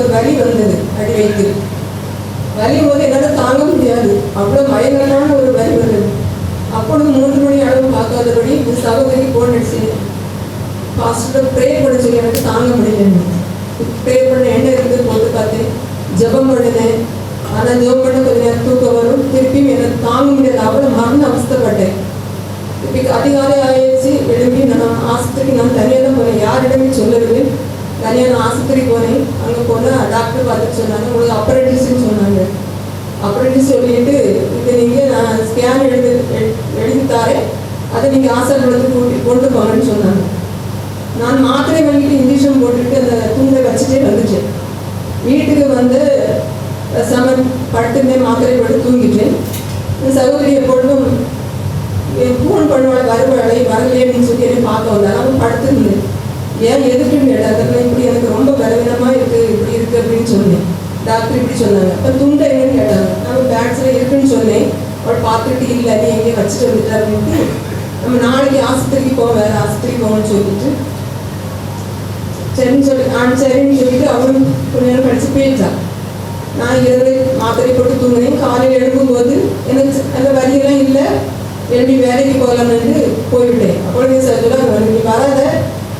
ஒரு வலி வந்தது அடி வைத்து. வலியும் போது என்னால் தாங்க முடியாது, அவ்வளோ பயங்கரமான ஒரு வலி வந்தது. அப்பொழுது 3 மணி அளவு பார்க்காதபடி இந்த சகோதரிக்கு ஃபோன் அடிச்சு பாஸ்டர் ப்ரே பண்ண சொல்லி எனக்கு தாங்க முடியல. ப்ரே பண்ண எண்ணெய் இருந்து போட்டு பார்த்தேன், ஜபம் பண்ணினேன். ஆனால் ஜபம் பண்ண கொஞ்சம் நேரம் தூக்கம் வரும், திருப்பியும் எனக்கு தாங்க முடியாது, அவ்வளோ மறந்து அவஸ்தப்பட்டேன். இப்போ அதிகாலை ஆயிடுச்சு, எழுப்பி நான் ஆஸ்பத்திரிக்கு நான் தனியாக தான் போனேன், யாரிடமே சொல்லவில்லை. தனியாக நான் ஆஸ்பத்திரி போனேன். அங்கே போனால் டாக்டர் பார்த்துட்டு சொன்னாங்க, உங்களுக்கு அப்பரண்டிஸ்ன்னு சொன்னாங்க. அப்பரண்டிஸ் சொல்லிட்டு இது நீங்கள் நான் ஸ்கேன் எழுதித்தாரேன், அதை நீங்கள் ஆசாரத்துக்கு கொண்டு போங்கன்னு சொன்னாங்க. நான் மாத்திரை வாங்கிட்டு இன்ஜெக்ஷன் போட்டுட்டு அந்த துண்டை வச்சுட்டே வந்துட்டேன். வீட்டுக்கு வந்து படுத்துட்டேன், மாத்திரை போட்டு தூங்கிட்டேன். சகோதரி எப்பொழுதும் ஃபோன் பண்ணுவாள், வருவாளை வரலையேன்னு சொல்லி என்னை பார்க்க வந்தாலும் அவன் படுத்துருந்தேன். ஏன் எதுக்குன்னு கேட்டாங்க, இப்படி எனக்கு ரொம்ப பலவீனமாக இருக்குது, இப்படி இருக்குது அப்படின்னு சொன்னேன். டாக்டர் இப்படி சொன்னாங்க. அப்போ துண்டை என்னன்னு கேட்டாங்க. நம்ம பேக்ஸில் இருக்குன்னு சொன்னேன். அவள் பார்த்துட்டு இல்லை நீ எங்கேயும் வச்சுட்டு வந்துட்டா அப்படின்ட்டு நம்ம நாளைக்கு ஆஸ்பத்திரிக்கு போவோம், வேறு ஆஸ்பத்திரிக்கு போவோம்னு சொல்லிட்டு சரின்னு சொல்லிட்டு அவன் கொஞ்ச நேரம் கழிச்சு போயிட்டான். நான் இரவு மாத்திரை போட்டு தூங்கினேன். காலையில் எழுப்பும்போது எனக்கு அந்த வலியெல்லாம் இல்லை, எழுப்பி வேலைக்கு போகலான்னு போய்விட்டேன். அப்பொழுது சார் சொல்ல நீ வராத,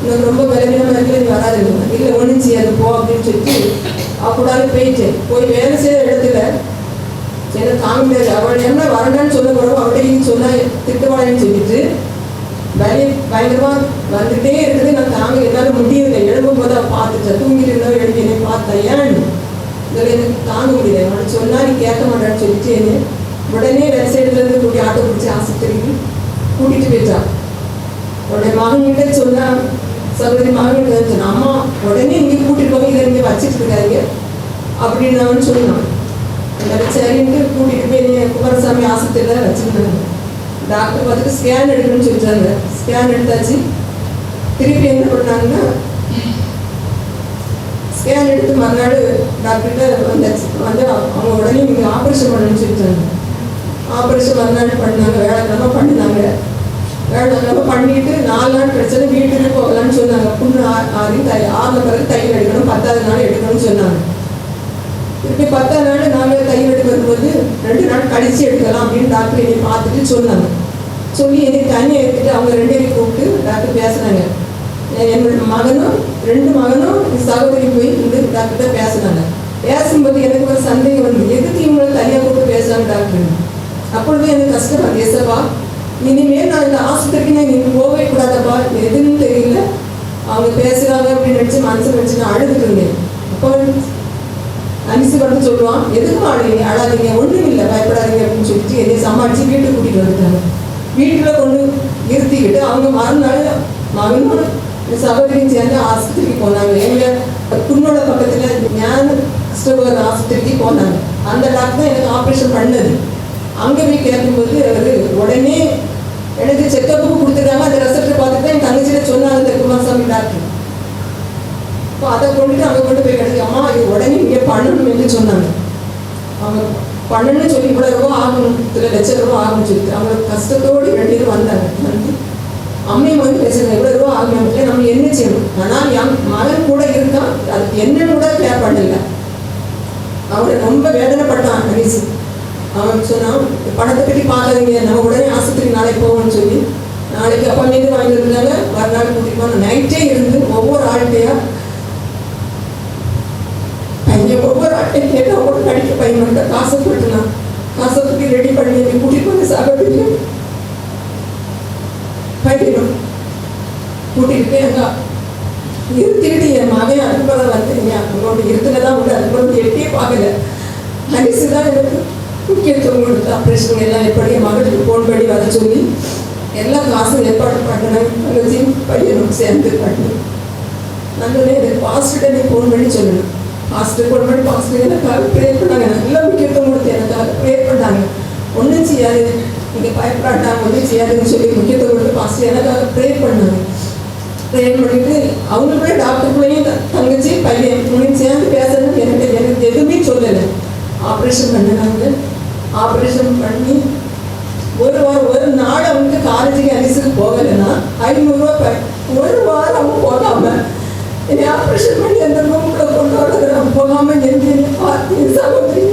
எனக்கு ரொம்ப பலவீனமாக இருக்கல, நீ வராது இல்லை ஒன்றும் செய்யாது போ அப்படின்னு சொல்லிட்டு அப்படினால போயிட்டேன். போய் வேலை செய்கிற இடத்துல எனக்கு தாங்க முடியாது. அவள் என்ன வரண்டான்னு சொல்ல போகிறோம், அவள்கிட்ட சொன்னால் திட்டுவாளேன்னு சொல்லிட்டு வலி பயங்கரமாக வந்துகிட்டே இருக்குது. நான் தாங்க என்னால் முடியவில்லை. எழுப்பும் போது அவள் பார்த்துட்டேன், தூங்கிட்டு இருந்தாலும் எழுப்பி என்னை பார்த்தேன். ஏன் இதில் எனக்கு தாங்க முடியல, அவள் சொன்னால் நீ கேட்க மாட்டான்னு சொல்லிட்டு உடனே வேலை சைடுலேருந்து கூட்டி ஆட்டோ பிடிச்சி ஆஸ்பத்திரிக்கு கூட்டிகிட்டு போயிட்டான். அவளுடைய மகன்கிட்ட சொன்னால் சகோதரி மகன்கிட்ட சொன்னான், அம்மா உடனே இங்கே கூட்டிகிட்டு போய் இதை இங்கே வச்சுட்டு இருக்காங்க அப்படின்னு அவன் சொன்னான். சரின்ட்டு கூட்டிகிட்டு போய் குமாரசாமி ஆஸ்பத்திரியில் வச்சுருந்தாங்க. டாக்டர் பார்த்துட்டு ஸ்கேன் எடுக்கணும்னு சொல்லிட்டாங்க. ஸ்கேன் எடுத்தாச்சு. திருப்பி என்ன பண்ணாங்கன்னா ஸ்கேன் எடுத்து மறுநாள் டாக்டர்கிட்ட வந்தாச்சு. வந்து அவங்க உடனே இங்கே ஆப்ரேஷன் பண்ணணும்னு சொல்லிட்டாங்க. ஆப்ரேஷன் மறுநாள் பண்ணாங்க, வேலைக்கிழமை பண்ணினாங்க. வேலைக்கிழமை பண்ணிட்டு 4 நாள் கிடைச்சது வீட்டுக்கு போகலான்னு சொன்னாங்க. புண்ணு 6 பிறகு தையல் எடுக்கணும், 10ஆவது நாள் எடுக்கணும்னு சொன்னாங்க. திருப்பி 10ஆவது நாள் நாங்கள் தையல் எடுக்க வரும்போது 2 நாள் கழிச்சு எடுக்கலாம் அப்படின்னு டாக்டர் என்னை பார்த்துட்டு சொன்னாங்க. சொல்லி என்னை தனியாக எடுத்துட்டு அவங்க 2 பேரையும் கூப்பிட்டு டாக்டர் பேசுனாங்க. என்னோட மகனும் 2 மகனும் சகோதரி போய் இந்த டாக்டர்கிட்ட பேசுனாங்க. பேசும்போது எனக்கு ஒரு சந்தேகம் வந்து எதுக்கு இவங்களை தனியாக கூப்பிட்டு பேசுறாங்க டாக்டர். அப்பொழுது எனக்கு கஷ்டமா ஏசப்பா, இனிமேல் நான் இந்த ஆஸ்பத்திரிக்கு நீங்கள் போகவே கூடாதப்பா, எதுன்னு தெரியல, அவங்க பேசுகிறாங்க அப்படின்னு நினச்சி மனசில் வச்சு நான் அழுதுட்டு இருந்தேன். அப்போ அனிசு வந்து சொல்லுவான், எதுக்கும் அழாதீங்க, ஒன்றும் இல்லை, பயப்படாதீங்க அப்படின்னு சொல்லிட்டு என்னை சமாளித்து வீட்டுக்கு கூட்டிகிட்டு வந்துட்டாங்க. வீட்டில் கொண்டு நிறுத்திக்கிட்டு அவங்க மறுநாள் மகனும் சகோதரியும் சேர்ந்து ஆஸ்பத்திரிக்கு போனாங்க. எங்கள் குன்னோட பக்கத்தில் ஞான கிறிஸ்தவர் ஆஸ்பத்திரிக்கு போனாங்க. அந்த டாக்டர் தான் எனக்கு ஆப்ரேஷன் பண்ணது. அங்கே போய் கேட்கும்போது அவர் உடனே எனக்கு செக்கப்புக்கு கொடுத்துருக்காங்க. அந்த ரெசப்டை பார்த்துட்டு என் தங்கச்சியில சொன்னாங்க இந்த குமாரசாமி டாக்டர். இப்போ அதை கொண்டுட்டு அங்கே கொண்டு போய் கிடையாது, அம்மா இது உடனே இங்கே பண்ணணும் என்று சொன்னாங்க. அவங்க பண்ணணும்னு சொல்லி இவ்வளோ ரூபா ஆகணும், 3 லட்சம் ரூபா ஆகும்னு சொல்லிட்டு அவங்க கஷ்டத்தோடு 2 பேரும் வந்தாங்க. வந்து அம்மையும் வந்து பேசுகிறாங்க, இவ்வளோ ரூபா ஆகணும், நம்ம என்ன செய்யணும். ஆனால் என் மகன் கூட இருக்கான், அதுக்கு என்னன்னு கூட கேர் பண்ணல. அவனை ரொம்ப வேதனைப்பட்டான் அனிசு. அவன் சொன்னான், பணத்தை பற்றி பார்க்காதீங்க, நம்ம உடனே ஆஸ்பத்திரி நாளைக்கு போவோம்னு சொல்லி நாளைக்கு அப்பாயின்மெண்ட் வாங்கியிருந்தாங்க. மறுநாள் கூட்டிட்டு போன நைட்டே இருந்து ஒவ்வொரு ஆள்கிட்டையா பையன் ஒவ்வொரு ஆட்டையும் கேட்டு அவங்க கடிக்க பையனோட காசை கொடுத்துனான். காசை கொடுத்து ரெடி பண்ணி கூட்டிட்டு போன சகோதரி பையனும் கூட்டிகிட்டு போய் அங்கே இருத்திக்கிட்டு என் மகன் அதுபோல வந்து அவங்களோட இருத்துலதான் உண்டு, அதுபோல எட்டியே பார்க்கல. அரிசி தான் எனக்கு முக்கியத்துவம் கொடுத்து ஆப்ரேஷன் எல்லாம் எப்படி என் மகளுக்கு ஃபோன் பண்ணி வர சொல்லி எல்லா காசும் ஏற்பாடு பண்ணினேன். அங்கேயும் பையனும் சேர்ந்து பண்ணி நல்லதே எனக்கு பாஸ்டர்கிட்ட நீ ஃபோன் பண்ணி சொல்லணும். பாஸ்டர் ஃபோன் பண்ணி பாஸ்டர் எனக்காக ப்ரே பண்ணாங்க. நல்லா முக்கியத்துவம் கொடுத்து எனக்காக ப்ரே பண்ணாங்க. ஒன்றும் செய்யாது, நீங்கள் பயப்படாட்டாங்க, ஒன்றும் செய்யாதுன்னு சொல்லி முக்கியத்துவம் கொடுத்து பாஸ்டர் எனக்காக ப்ரே பண்ணாங்க. ப்ரே பண்ணிட்டு அவங்களுக்குள்ளே டாக்டருக்குள்ளேயும் தங்கச்சி பையன் உன்னையும் சேர்ந்து பேசுறது எனக்கு எதுவுமே சொல்லலை. ஆப்ரேஷன் பண்ணினாங்க. ஆப்ரேஷன் பண்ணி ஒரு வாரம் ஒரு நாள் அவனுக்கு காலேஜுக்கு அரிசுக்கு போகலைன்னா 500 ரூபா. ஒரு வாரம் அவன் போகாம என்னை ஆப்ரேஷன் பண்ணி அந்த ரூம்ல கொண்டு நான் போகாமல் என்னை பார்த்து சகோதரி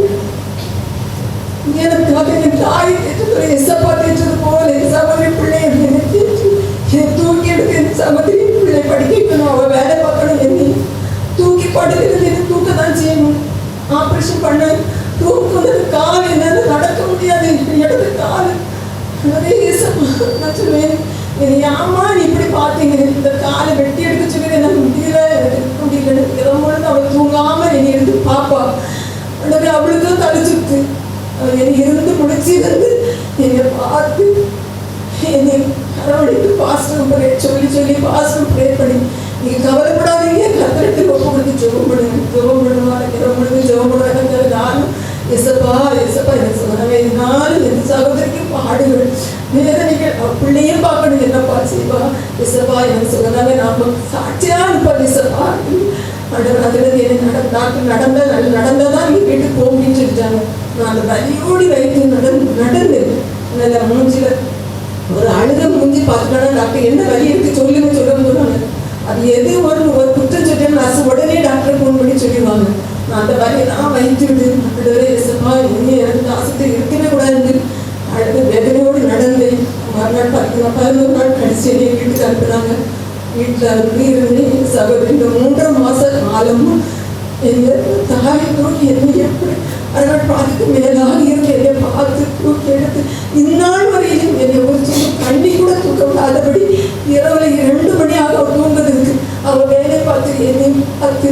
எனக்காக என் தாய் தேய்ச்சது எசப்பா தேய்ச்சது போல என் சகோதரி பிள்ளை என்னை தேய்ச்சி என்னை தூக்கி எடுத்து என் சகோதரி பிள்ளை படிக்க வைக்கணும், அவள் வேலை பார்க்கணும், என்னை தூக்கி படுக்கிறது என்னை தூக்க தான் செய்யணும். ஆப்ரேஷன் பண்ண ரூமுக்கு வந்து கால் என்னால் நடக்க முடியாது, இடது கால் நான் சொல்லுவேன் ஆமா நீ இப்படி பார்த்தீங்க இந்த காலை வெட்டி எடுக்க சொல்லி எனக்கு முடியல எனக்கு இரம்பொழுது அவள் தூங்காம என்னை எடுத்து பாப்பா அவளுக்கும் தடிச்சுட்டு அவள் என்னை இருந்து முடிச்சிருந்து என்னை பார்த்து என்னை அரவணைத்து பாஸ்டர் சொல்லி பாஸ்டர் ப்ரே பண்ணி நீங்க கவலைப்படாதீங்க கத்திரத்தில் ஒப்பு கொடுத்து ஜெபம் பண்ணுவாங்க ஜெபம் பண்ணுவாங்க. நானும் எசப்பா எனக்கு சொன்னவே நானும் எந்த சகோதரிக்கும் பாடுகள் வேதனைகள் பிள்ளையும் பார்க்கணும் என்னப்பா செய்வா எசப்பா எனக்கு சொன்னதாவே நாம சாட்சியா இருப்போம் எசப்பா அதுலேருந்து எனக்கு நடந்ததான் நீ வீட்டுக்கு போக முடியும் சொல்லிட்டாங்க. நான் அந்த வலியோடி வைத்து நடந்து நல்ல மூஞ்சில ஒரு அழுத மூஞ்சி பார்த்துட்டா டாக்டர் என்ன வலி இருக்கு சொல்லுன்னு சொல்லுவாங்க. அது எது ஒரு குற்றம் சொல்லிட்டு உடனே டாக்டர் ஃபோன் பண்ணி சொல்லிடுவாங்க. நான் அந்த வலியை நான் வைத்து விடு எசப்பா இனி எனக்கு ஆசத்தை இருக்கவே கூடாது அழுது வேதனையோடு நடந்தேன். மறுநாள் 11 நாள் கழிச்சு என்னை வீட்டுக்கு அனுப்புனாங்க. வீட்டில் இருந்து சகோதரி இந்த 3 மாச காலமும் எங்கள் தாயை தூக்கி என்னை எப்படி அதனால் பார்த்துட்டு மேலாக இருந்து என்னை பார்த்து தூக்கி எடுத்து இந்நாள் வரையிலும் என்னை ஒரு சின்ன கண்ணி கூட தூக்க விடாதபடி இரவுல 2 மணி ஆக தூங்குறதுக்கு அவள் வேலை பார்த்து என்னை பார்த்து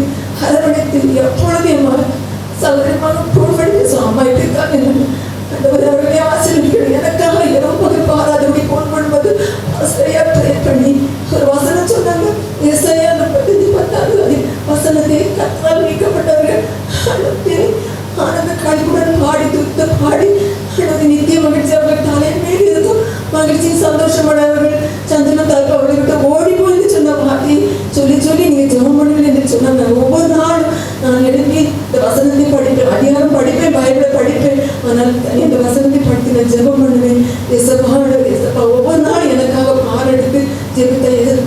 அரவணைத்து எப்பொழுது என் சகோதரமாக ஃபோன் பண்ணி பேசுவோம். அம்மா இப்படித்தான் என்ன அவர்களே ஆசிரியர்கள் எனக்காக இரவு பகல் பாராதபடி ஃபோன் பண்ணும்போது ஆசிரியா ப்ரே பண்ணி ஒரு வசனம் சொன்னாங்க. ஏசாயா 35 வசனத்தை கர்த்தரால் நீக்கப்பட்டவர்கள் ஆனந்த கழிப்புடன் பாடி துத்த பாடி நித்திய மகிழ்ச்சி அவர்கள் தலையின் மேல் இருக்கும் மகிழ்ச்சி சந்தோஷப்படாதவர்கள் சந்தன தலைப்பு அவர்களை விட்டு ஓடி போய் சொன்ன வார்த்தை சொல்லி நீங்க ஜெபம் பண்ணுவீங்க என்று சொன்னாங்க. ஒவ்வொரு நாளும் நான் எழுப்பி இந்த வசனத்தை படிப்பேன், அதிகாரம் படிப்பேன், பைபிளை படிப்பேன். ஆனால் இந்த வசனத்தை படித்து நான் ஜெபம் பண்ணுவேன். எசப்பா ஒவ்வொரு நாள் எனக்காக பால் எடுத்து ஜெபித்த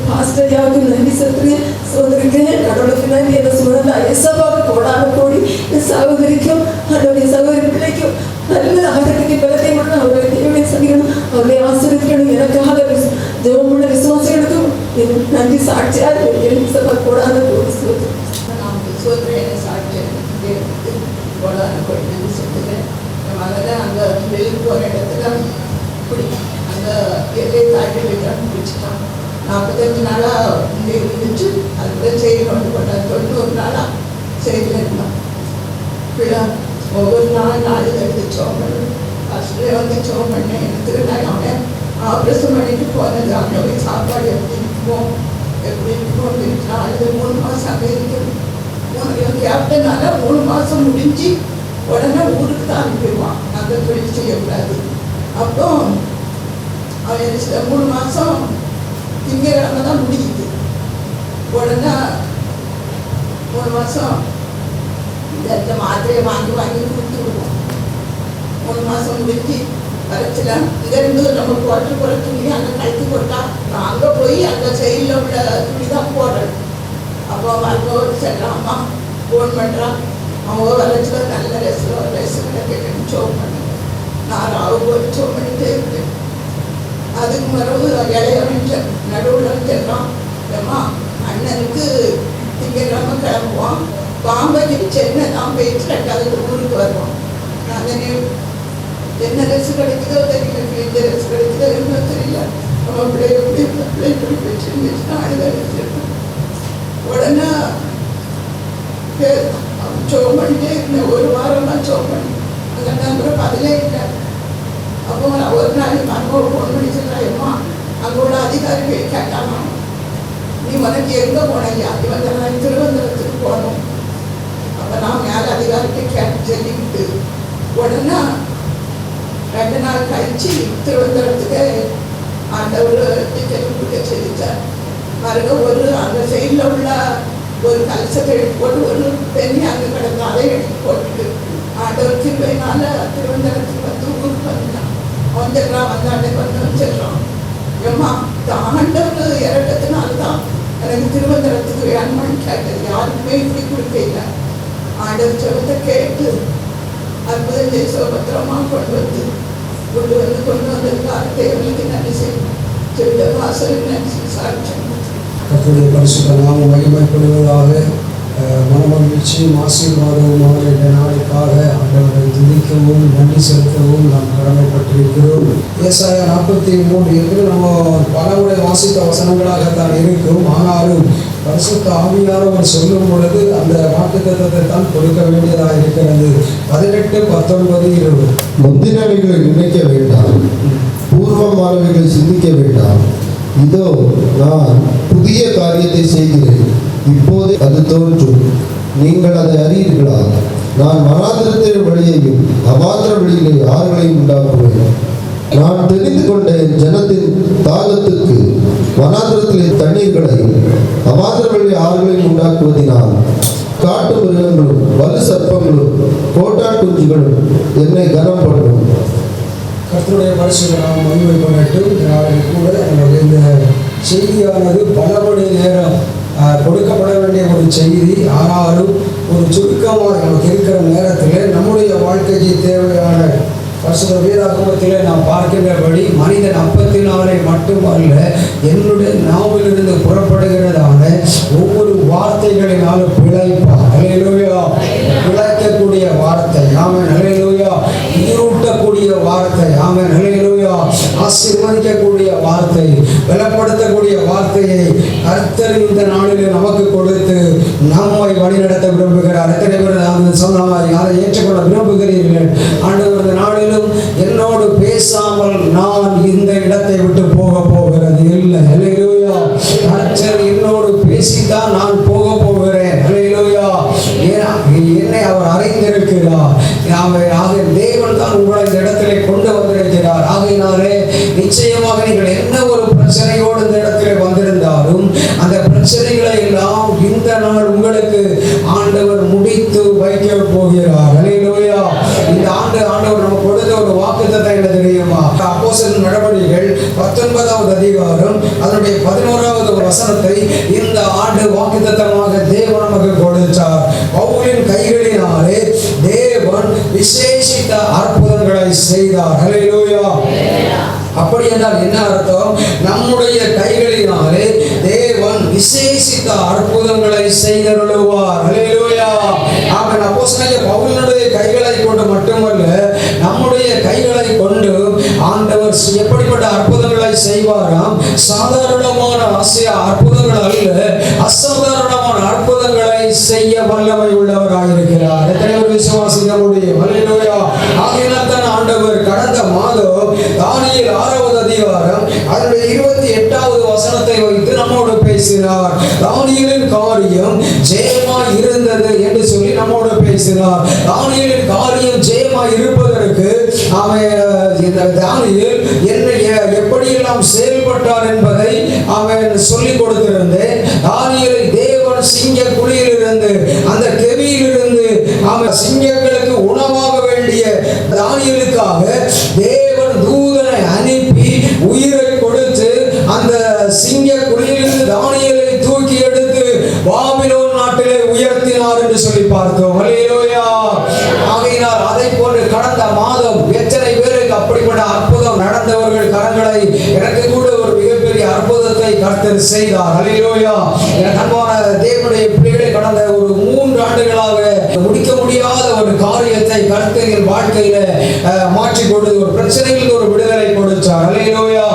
பாஸ்டரையாவது நன்றி செலுத்துறேன். சகோதரிக்கிறேன் கடவுளுக்கு நன்றி என்ன சொன்னா எசப்பாவுக்கு கோடான கோடி என் சகோதரிக்கும் அவருடைய சகோதரி பிள்ளைக்கும் நல்ல ஆரோக்கியத்தை பலத்தை மட்டும் அவர்களை தேவையை சந்திக்கணும், அவர்களை ஆசிரியக்கணும். எனக்காக ஜெபம் பண்ண விசுவாசிகளுக்கும் நன்றி சாட்சியா எசப்பா கோடான கோடி சோதனை சாட்சி கோடான கோடி நன்றி சொல்லுறேன். என் மகளை அங்கே வெளியே போகிற இடத்துல இப்படி அந்த எல்லை தாண்டி வைக்கிறான்னு பிடிச்சிட்டான். 45 நாளாக இங்கே இருந்துச்சு. அதுதான் செய்தி கொண்டு போட்டான். 91 நாளாக செய்தியில் இருந்தான். பிள்ளை ஒவ்வொரு நாள் எடுத்து சோம் பண்ணு ஃபஸ்ட்டு வந்து சோம் பண்ணேன். எனக்கு நான் அவனை ஆப்ரேஷன் பண்ணிட்டு போனது. அவனை போய் சாப்பாடு எப்படி இருக்குமோ எப்படி இருக்குமோ அப்படின்னா அது 3 மாதம் அங்கே இருக்குது. கேப்டனால 3 மாதம் முடிஞ்சு உடனே ஊருக்கு தான் அனுப்பிடுவான். அங்கே தொழில் செய்யக்கூடாது. அப்போ அவன் 3 மாதம் திங்கக்கிழமை தான் முடியுது. உடனே 3 மாதம் இந்த மாத்திரையை வாங்கி கொடுத்துருவோம். 3 மாதம் முடிஞ்சு வரைச்சில இங்கேருந்து நம்ம போற துணி அங்கே கழுத்து போட்டா நான் அங்கே போய் அங்கே சைடில் உள்ள துணி தான் போடுறேன். அப்போ மருத்துவர் செல்றான். அம்மா ஃபோன் பண்ணுறான். அவங்க வரைச்சில நல்ல ரெஸ்ட் கேட்கணும் சோம் பண்ணுங்க. நான் ராவுக்கு ஒரு சோம் பண்ணிட்டே இருக்கேன். அதுக்கு மரபு இளையவன் நடுவில் செல்றான். ஏம்மா அண்ணனுக்கு திங்கக்கிழமை கிளம்புவான். பாம்பேக்கு சென்னை தான் போயிட்டு 2வது ஊருக்கு வருவோம். நான் என்ன ரெஸ்ட் கிடைக்குதோ தெரியல, இந்த ரெஸ்ட் கிடைக்குதோ என்ன தெரியல. நம்ம பிள்ளை எப்படி வச்சுருந்துச்சுன்னா அழுதான். உடனே சோம் பண்ணிட்டே இருந்தேன். 1 வாரமாக சோம் பண்ணி அந்த நம்பரை பதிலே இல்லை. அப்போ ஒரு நாள் மருமகள் ஃபோன் பண்ணி சொல்கிறாயம்மா அங்கே உள்ள அதிகாரிகள் கேட்டாமா நீ உனக்கு எங்கே போனையா? இவங்க நான் திருவனந்தபுரத்துக்கு போகணும். அப்போ நான் மேலே அதிகாரிக்கு கேட்டு சொல்லிக்கிட்டு உடனே 2 நாள் கழிச்சு திருவனந்தபுரத்துக்கு ஆண்டவர் டிக்கெட் கொடுக்க சொல்லிச்சார். பாருங்க ஒரு அந்த சைடில் உள்ள ஒரு கலசத்தை எடுத்து போட்டு ஒரு பெண்ணி அங்கே கிடந்த அதை எடுத்து போட்டுட்டு ஆண்டவர் திருவையினால திருவனந்தபுரத்துக்கு வந்து ஊருக்கு வந்துட்டான். வந்துடுறான் வந்தாண்டே வந்து வச்சிடுறான். ஏம்மா ஆண்டவர் இறக்கத்தினால்தான் எனக்கு திருவனந்தபுரத்துக்கு வேணுமான்னு யாருக்குமே இப்படி கொடுக்கல. ஆண்டவர் ஜெபத்தை கேட்டு அற்புதம் செய்ய பத்திரமா கொண்டு வந்ததுக்காக தேவனுக்கு நன்றி செய்யும். ஜெப வாசலுக்கு நன்றி சாட்சியம். கர்த்தருடைய பரிசுத்த நாமம் மகிமைப்படுவதாக. மனமகிழ்ச்சியும் ஆசீர்வாதமுமாக இந்த நாளுக்காக ஆண்டவரை துதிக்கவும் நன்றி செலுத்தவும் நாம் கடமைப்பட்டிருக்கிறோம். ஏசாயா 43 என்று நம்ம பலமுறை வாசித்த வசனங்களாகத்தான் இருக்கும். ஆனாலும் பரிசுத்த ஆவியானவர் சொல்லும் பொழுது அந்த வாக்குத்தத்தத்தை தான் கொடுக்க வேண்டியதாக இருக்கிறது. 18, 19, 20. முந்தினவைகளை நினைக்க வேண்டாம், பூர்வமானவைகளை சிந்திக்க வேண்டாம். இதோ நான் புதிய காரியத்தை செய்கிறேன், இப்போதே அது தோன்றும், நீங்கள் அதை அறியீர்களா? நான் வனாந்திரத்தின் வழியையும் அவாந்திர வழியிலே ஆறுகளையும் உண்டாக்குவேன். நான் தெரிந்து கொண்ட என் ஜனத்தின் தாகத்துக்கு வனாந்திரத்திலே தண்ணீர்களையும் அவாந்திர வழி ஆறுகளையும் உண்டாக்குவதினால் காட்டு மிருகங்களும் வலு சர்ப்பங்களும் கோட்டான் குஞ்சுகளும் என்னை கனம் பண்ணும். கர்த்தருடைய பரிசுத்த நாமம் மகிமைப்படட்டும். நாளைக்கு கூட நம்முடைய இந்த செய்தியானது பல மணி நேரம் கொடுக்கப்பட வேண்டிய ஒரு செய்தி. ஆனாலும் ஒரு சுருக்கமாக நமக்கு இருக்கிற நேரத்தில் நம்முடைய வாழ்க்கைக்கு தேவையான பரிசுத்த வேதாகமத்திலே நாம் பார்க்கின்றபடி மனிதன் அப்பத்தினாலே மட்டுமல்ல என்னுடைய நாவிலிருந்து புறப்படுகிறதான ஒவ்வொரு வார்த்தைகளினாலும் பிழைப்பார். ஹல்லேலூயா. பிழைக்கக்கூடிய வார்த்தை, ஆமென். ஹல்லேலூயா. ஈரூட்டக்கூடிய வார்த்தை, ஆமென். ஹல்லேலூயா. ஆசீர்வதிக்கக்கூடிய வார்த்தை, பலப்படுத்தக்கூடிய வார்த்தையை கர்த்தர் இந்த நாளிலே நமக்கு கொடுத்து நம்மை வழிநடத்த விரும்புகிறார். எத்தனை பேர் அந்த சொன்ன மாதிரி அதை ஏற்றுக்கொள்ள விரும்புகிறீர்கள்? ஆண்டவர் இந்த நாளிலும் என்னோடு பேசாமல் நான் இந்த இடத்தை விட்டு போகிறது இல்லை. ஹல்லேலூயா. கர்த்தர் என்னோடு பேசித்தான் நான் போக போகிறேன். ஹல்லேலூயா. என்னை அவர் அறிந்திருக்கிறார். ஆக தேவன் தான் உங்களை இந்த இடத்திலே கொண்டு வந்திருக்கிறார். ஆகையினாலே நிச்சயமாக நீங்கள் என்ன ஒரு பிரச்சனையோடு இந்த இடத்திலே வந்திருந்தாலும் அந்த பிரச்சனைகளை எல்லாம் இந்த நாள் உங்களுக்கு ஆண்டவர் முடித்து வைக்க போகிறார். ஹல்லேலூயா. இந்த ஆண்டவர் நமக்கு கொடுத்த ஒரு வாக்குத்தத்தம் என்ன தெரியுமா? அப்போஸ்தலர் நடவடிக்கைகள் 19வது அதிகாரம் அதனுடைய 11வது வசனத்தை இந்த ஆண்டு வாக்குத்தத்தமாக தேவன் நமக்கு கொடுத்தார். பவுலின் கைகளினாலே தேவன் விசேஷித்த அற்புதங்களை செய்தார். ஹல்லேலூயா. அப்படி என்றால் என்ன அர்த்தம்? நம்முடைய கைகளினாலே தேவன் விசேஷித்த அற்புதங்களை செய்தருளுவார். ஹல்லேலூயா. ஆமென். அப்போஸ்தலனாகிய பவுலினுடைய கைகளை கொண்டு மட்டுமல்ல, நம்முடைய கைகளை கொண்டு ஆண்டவர் எப்படிப்பட்ட அற்புதங்களை செய்வாராம்? சாதாரணமான அற்புதங்கள் அல்ல, அசாதாரணமான அற்புதங்களை செய்ய வல்லமை உள்ளவராயிருக்கிறார். எத்தனை பேர் விசுவாசிக்க முடியும்? ஹல்லேலூயா. ஆகையினால் தான் ஆண்டவர் கடந்த மாதம் தானியேல் 6வது அதிகாரம் அதனுடைய 28வது வசனத்தை வைத்து நம்மோடு பேசினார். தானியேலின் காரியம் ஜெயமா இருந்தது என்று சொல்லி நம்மோடு பேசினார். தானியேலின் காரியம் ஜெயமா இருப்பதற்கு தானியேல் எப்படியெல்லாம் செயல்பட்டார் என்பதை அவன் சொல்லிக் கொடுத்திருந்தேன். தானியேலை தேவன் சிங்க குழியிலிருந்து அந்த கெவியிலிருந்து அவன் சிங்கங்களுக்கு உணவாக வேண்டிய தானியேலுக்காக தேவன் தூதனை அனுப்பி உயிரை கொடுத்து அந்த சிங்க குழியிலிருந்து தானியேலை தூக்கி எடுத்து பாபிலோன் நாட்டிலே உயர்த்தினார் என்று சொல்லி பார்த்தோம். ஹல்லேலூயா. ஆகையினால் அதை போன்று கடந்த மாதம் எத்தனை பேருக்கு அப்படிப்பட்ட அற்புதம் நடந்தவர்கள் கரங்களை எனக்கு கூட ஒரு மிகப்பெரிய அற்புதத்தை கர்த்தர் செய்தார். ஹல்லேலூயா. அன்பான தேவனுடைய பிள்ளைகளை கடந்த ஒரு 3 ஆண்டுகளாக முடிக்க முடியாத ஒரு காரியத்தை கர்த்தரின் வாழ்க்கையில மாற்றி கொடுத்து ஒரு பிரச்சனைகளுக்கு ஒரு விடுதலை கொடுத்தார். ஹல்லேலூயா.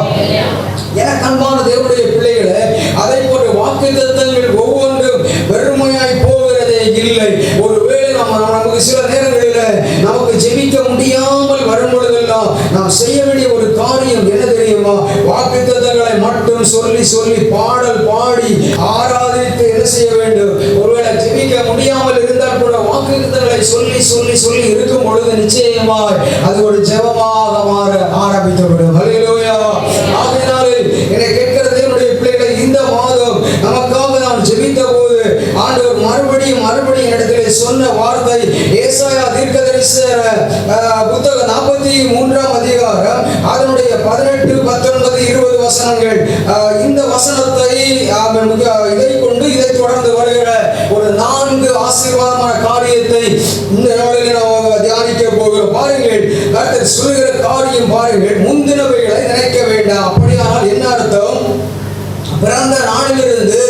எனக்கு அன்பான தேவனுடைய பிள்ளைகளை அதை போன்ற வாக்குத்தத்தங்கள் ஒவ்வொன்றும் வெறுமையாய் போகிறதே இல்லை. ஒருவேளை நமக்கு சில நேரங்களில் நமக்கு ஜெபிக்க முடியாமல் வரும் பொழுதெல்லாம் நாம் செய்ய வேண்டிய ஒரு காரியம் என்ன தெரியுமா? வாக்குத்தத்தங்களை மட்டும் சொல்லி சொல்லி பாடல் பாடி ஆராதித்து என்ன செய்ய வேண்டும்? ஒருவேளை ஜெபிக்க முடியாமல் இருந்தால் கூட வாக்குத்தத்தங்களை சொல்லி சொல்லி சொல்லி இருக்கும் பொழுது நிச்சயமாய் அது ஒரு ஜெபமாக மாற ஆரம்பித்துவிடும். ஹல்லேலூயா. ஆகையினாலே என்னை கேட்கிறது என்னுடைய பிள்ளைகளை, இந்த மாதம் நமக்காக நாம் ஜெபித்த போது ஆண்டவர் மறுபடியும் இடத்திலே சொன்ன வார்த்தை ஏசாயா தீர்க்கதரிசன புத்தகம் 43ஆம் அதிகாரம் அதனுடைய 18, 19, 20 வசனங்கள். இந்த வசனத்தை இதை கொண்டு இதை தொடர்ந்து வருகிற ஒரு 4 ஆசீர்வாதமான காரியத்தை இந்த நாளில் நாம் தியானிக்க போகிறோம். பாருங்கள், கர்த்தர் சொல்லுகிற காரியம் பாருங்கள், முந்தினவைகளை நினைக்க வேண்டாம். அப்படியானால் என்ன அர்த்தம்? பிறந்த நாளிலிருந்து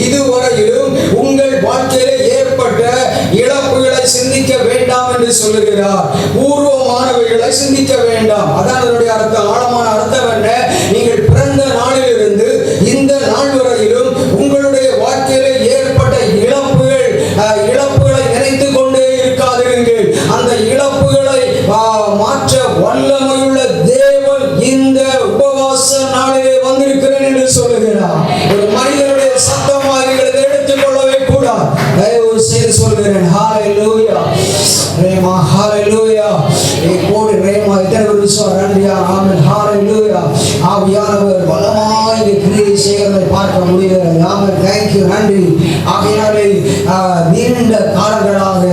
இதுவரையிலும் உங்கள் வாழ்க்கையிலே ஏற்பட்ட இழப்புகளை சிந்திக்க வேண்டாம் என்று சொல்லுகிறார். பூர்வமானவைகளை சிந்திக்க வேண்டாம். அதான் அதனுடைய அர்த்தம். ஆழமான அர்த்தம் என்ன? நீங்கள் பிறந்த நாளிலிருந்து இந்த நாள் வரையிலும் உங்களுடைய வாழ்க்கையிலே ஏற்பட்ட இழப்புகளை நினைத்து கொண்டே இருக்காதிருங்கள். அந்த இழப்புகளை மாற்ற வல்லமையுள்ள தேவன் இந்த உபவாச நாளிலே வந்திருக்கிறேன் என்று சொல்லுகிறார். ஒரு மனிதனுடைய சத்தமாக நீங்கள் எடுத்துக் கொள்ளவே கூடாது. தயவு செய்து சொல்கிறேன். ஹalleluya, ரேமா, ஹalleluya. கோடி ரேமா, எத்தனை விசுவாசம் நன்றியா. ஆமென், ஹalleluya. ஆவியானவர் பலமாய் கிரியை செய்கிறதை பார்க்க முடிகிறது. ஆமென், thank you, நன்றி. ஆகையாலே நீண்ட காலங்களாக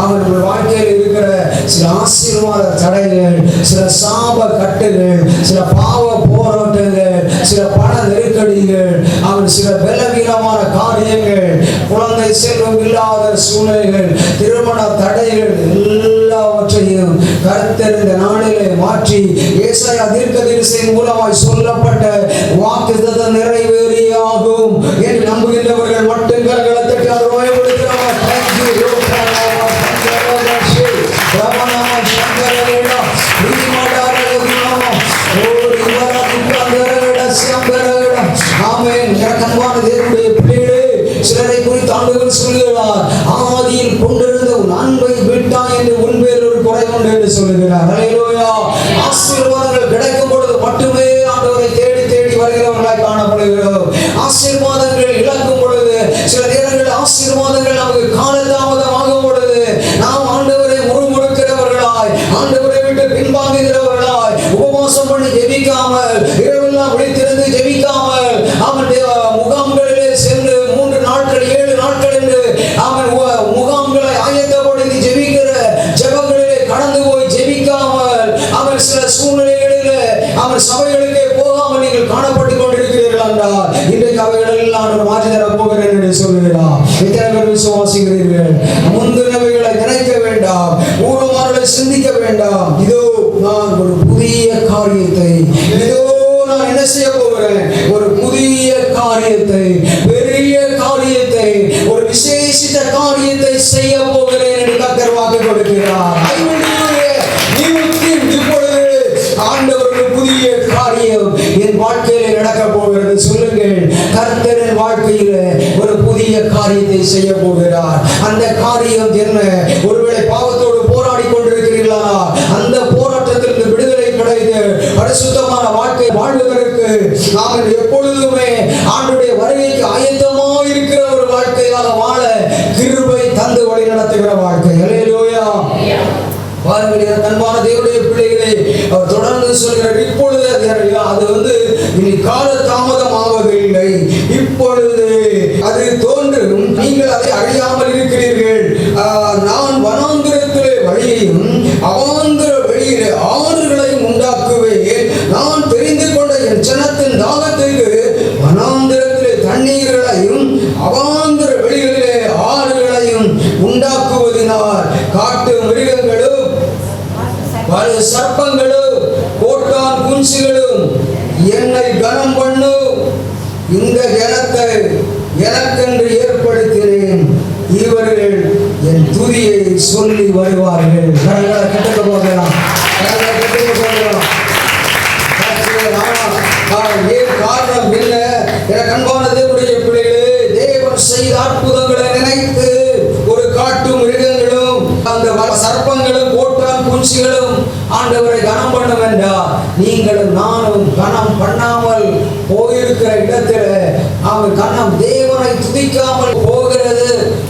அவர்கள் வாழ்க்கையில் இருக்கிற சில ஆசீர்வாத தடைகள், சில சாப கட்டுகள், சில பாவ போராட்டங்கள், சில பண நெருக்கடிகள், அவன் சில பலவீனமான காரியங்கள், குழந்தை செல்வம் இல்லாத சூழ்நிலைகள், திருமண தடைகள் எல்லாவற்றையும் கர்த்தர் இந்த நாளிலே மாற்றி ஏசாயா தீர்க்கதரிசியின் மூலமாய் சொல்லப்பட்ட வாக்குத்தத்தம் நிறைவேறியாகும் என்று நம்புகின்றவர்கள் மட்டும் கரங்களை தட்டி ஆரோக்கியப்படுத்துகிறார். சிலரை குறித்து ஆண்டவர் சொல்லுகிறார், ஆதியில் கொண்டிருந்த உன் அன்பை விட்டாய் என்று உன் பேரில் ஒரு குறை உண்டு என்று சொல்லுகிறார். ஹல்லேலூயா. ஆசீர்வாதங்கள் கிடைக்கும் பொழுது மட்டுமே ஆண்டவரை தேடி தேடி வருகிறவர்களாய் காணப்படுகிறோம். ஆசீர்வாதங்கள் இழக்கும் பொழுது, சில நேரங்களில் ஆசீர்வாதங்கள் நமக்கு காலதாமதமாகும் பொழுது நாம் ஆண்டவரை முறுமுறுக்கிறவர்களாய், ஆண்டவரை விட்டு பின்வாங்குகிறவர்களாய், உபவாசம் பண்ணி ஜெபிக்காமல், இரவெல்லாம் விழித்திருந்து ஜெபிக்காமல், அவனுடைய முகாம்களிலே சென்று 3 நாட்கள் 7 நாட்கள் என்று அவன் முகாம்களை ஆயத்தப்படுத்தி ஜெபிக்கிற ஜெபங்களிலே கடந்து போய் ஜெபிக்காமல், அவன் சில சூழ்நிலைகளிலே அவன் சபைகளுக்கே போகாமல் நீங்கள் காணப்பட்டுக் கொண்டிருக்கிறீர்கள் என்றால் இன்றைக்கு அவைகளெல்லாம் நான் மாற்றி தரப் போகிறேன் என்று சொல்லுகிறார். எத்தனை பேர் விசுவாசிக்கிறீர்கள்? முந்தினவைகளை நினைக்க வேண்டாம், பூர்வமானவர்களை சிந்திக்க வேண்டாம். இதோ நான் ஒரு புதிய காரியத்தை, இதோ நான் என்ன செய்ய போகிறேன்? ஒரு புதிய காரியத்தை, பெரிய காரியத்தை, ஒரு விசேஷித்த காரியத்தை செய்ய போகிறேன் என்று கர்த்தர் வாக்கு கொடுக்கிறார். இப்பொழுது ஆண்டவருக்கு புதிய காரியம் என் வாழ்க்கையில நடக்க போகிறது. சொல்லுங்கள், கர்த்தரின் வாழ்க்கையில ஒரு புதிய காரியத்தை செய்ய போகிறார். அந்த காரியம் என்ன? ஒருவேளை பாவத்தோடு போராடி கொண்டிருக்கிறீர்களா? அந்த போராட்டத்திற்கு விடுதலை கிடைத்து பரிசுத்தமான வாழ்க்கை வாழ்வதற்கு நாம் எப்பொழுதுமே ஆண்டவருடைய வருகைக்கு ஆயத்தமாக இருக்கிற ஒரு வாழ்க்கையாக வாழ கிருபை தந்து வழி நடத்துகிற வாழ்க்கை. ஹல்லேலூயா. பாருங்கள், அன்பான தேவனுடைய பிள்ளைகளே, அவர் தொடர்ந்து சொல்கிறார், இப்பொழுது அது இனி கால தாமதம் ஆவதில்லை, இப்பொழுது அது தோன்றும், நீங்கள் அதை அறியாமல் இருக்கிறீர்கள். நான் வனாந்திரத்திலே வழியையும் அவாந்திர வெளியிலே ஆறுகளையும் உண்டாக்குவேன். நான் தெரிந்து கொண்ட என் ஜனத்தின் தாகத்திற்கு வனாந்திரத்திலே தண்ணீர்களையும் அவாந்திர வெளிகளிலே ஆறுகளையும் உண்டாக்குவதினால் காட்டு மிருகங்களும் சர்ப்பங்களும் கோட்டான் குஞ்சுகளும் என்னை கனம் பண்ணும். இந்த ஜனத்தை எனக்கென்று ஏற்படுத்தினேன், இவர்கள் என் துதியை சொல்லி வருவார்கள். கரங்களை கட்டுக்க போகலாம், கரங்களை கட்டுக்க போகலாம். ஏன் காரணம் என்ன? எனக்கு அன்பான தேவனுடைய பிள்ளைகளே, தேவன் செய்த அற்புதங்களை நினைத்து ஒரு காட்டு மிருகங்களும் அந்த சர்ப்பங்களும் கோட்டான் குஞ்சுகளும் ஆண்டவரை கனம் பண்ண வேண்டாம். நீங்களும் நானும் கனம் பண்ணாமல் போயிருக்கிற இடத்துல அவன் கனம் தேவனை துதிக்காமல் போகிறது,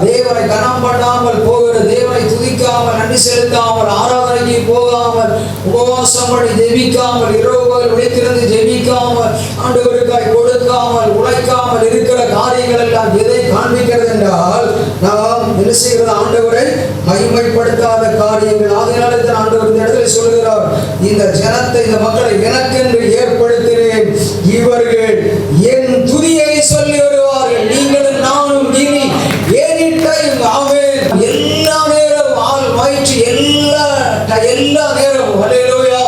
தேவனை கனம் பண்ணாமல் போகிறது, தேவனை துதிக்காமல் நன்றி செலுத்தாமல் ஆராதனைக்கு போகாமல் உபவாசம் பண்ணி ஜெபிக்காமல் இரவுகள் விழித்திருந்து ஜெபிக்காமல் ஆண்டவருக்காய் கொடுக்காமல் உழைக்காமல் இருக்கிற காரியங்கள் எல்லாம் எதை காண்பிக்கிறது என்றால் நாம் என்ன செய்கிறது? ஆண்டவரை மகிமைப்படுத்தாத காரியங்கள். ஆகையால் ஆண்டவர் இந்த இடத்துல சொல்லுகிறார், இந்த ஜனத்தை, இந்த மக்களை எனக்கென்று ஏற்படுத்தினேன், இவர்கள் என் துதியை சொல்லி வருவார்கள். நீங்களும் நானும் இனி ஏனிட்டையும் ஆமென் எல்லா நேரமும் அல்லேலூயா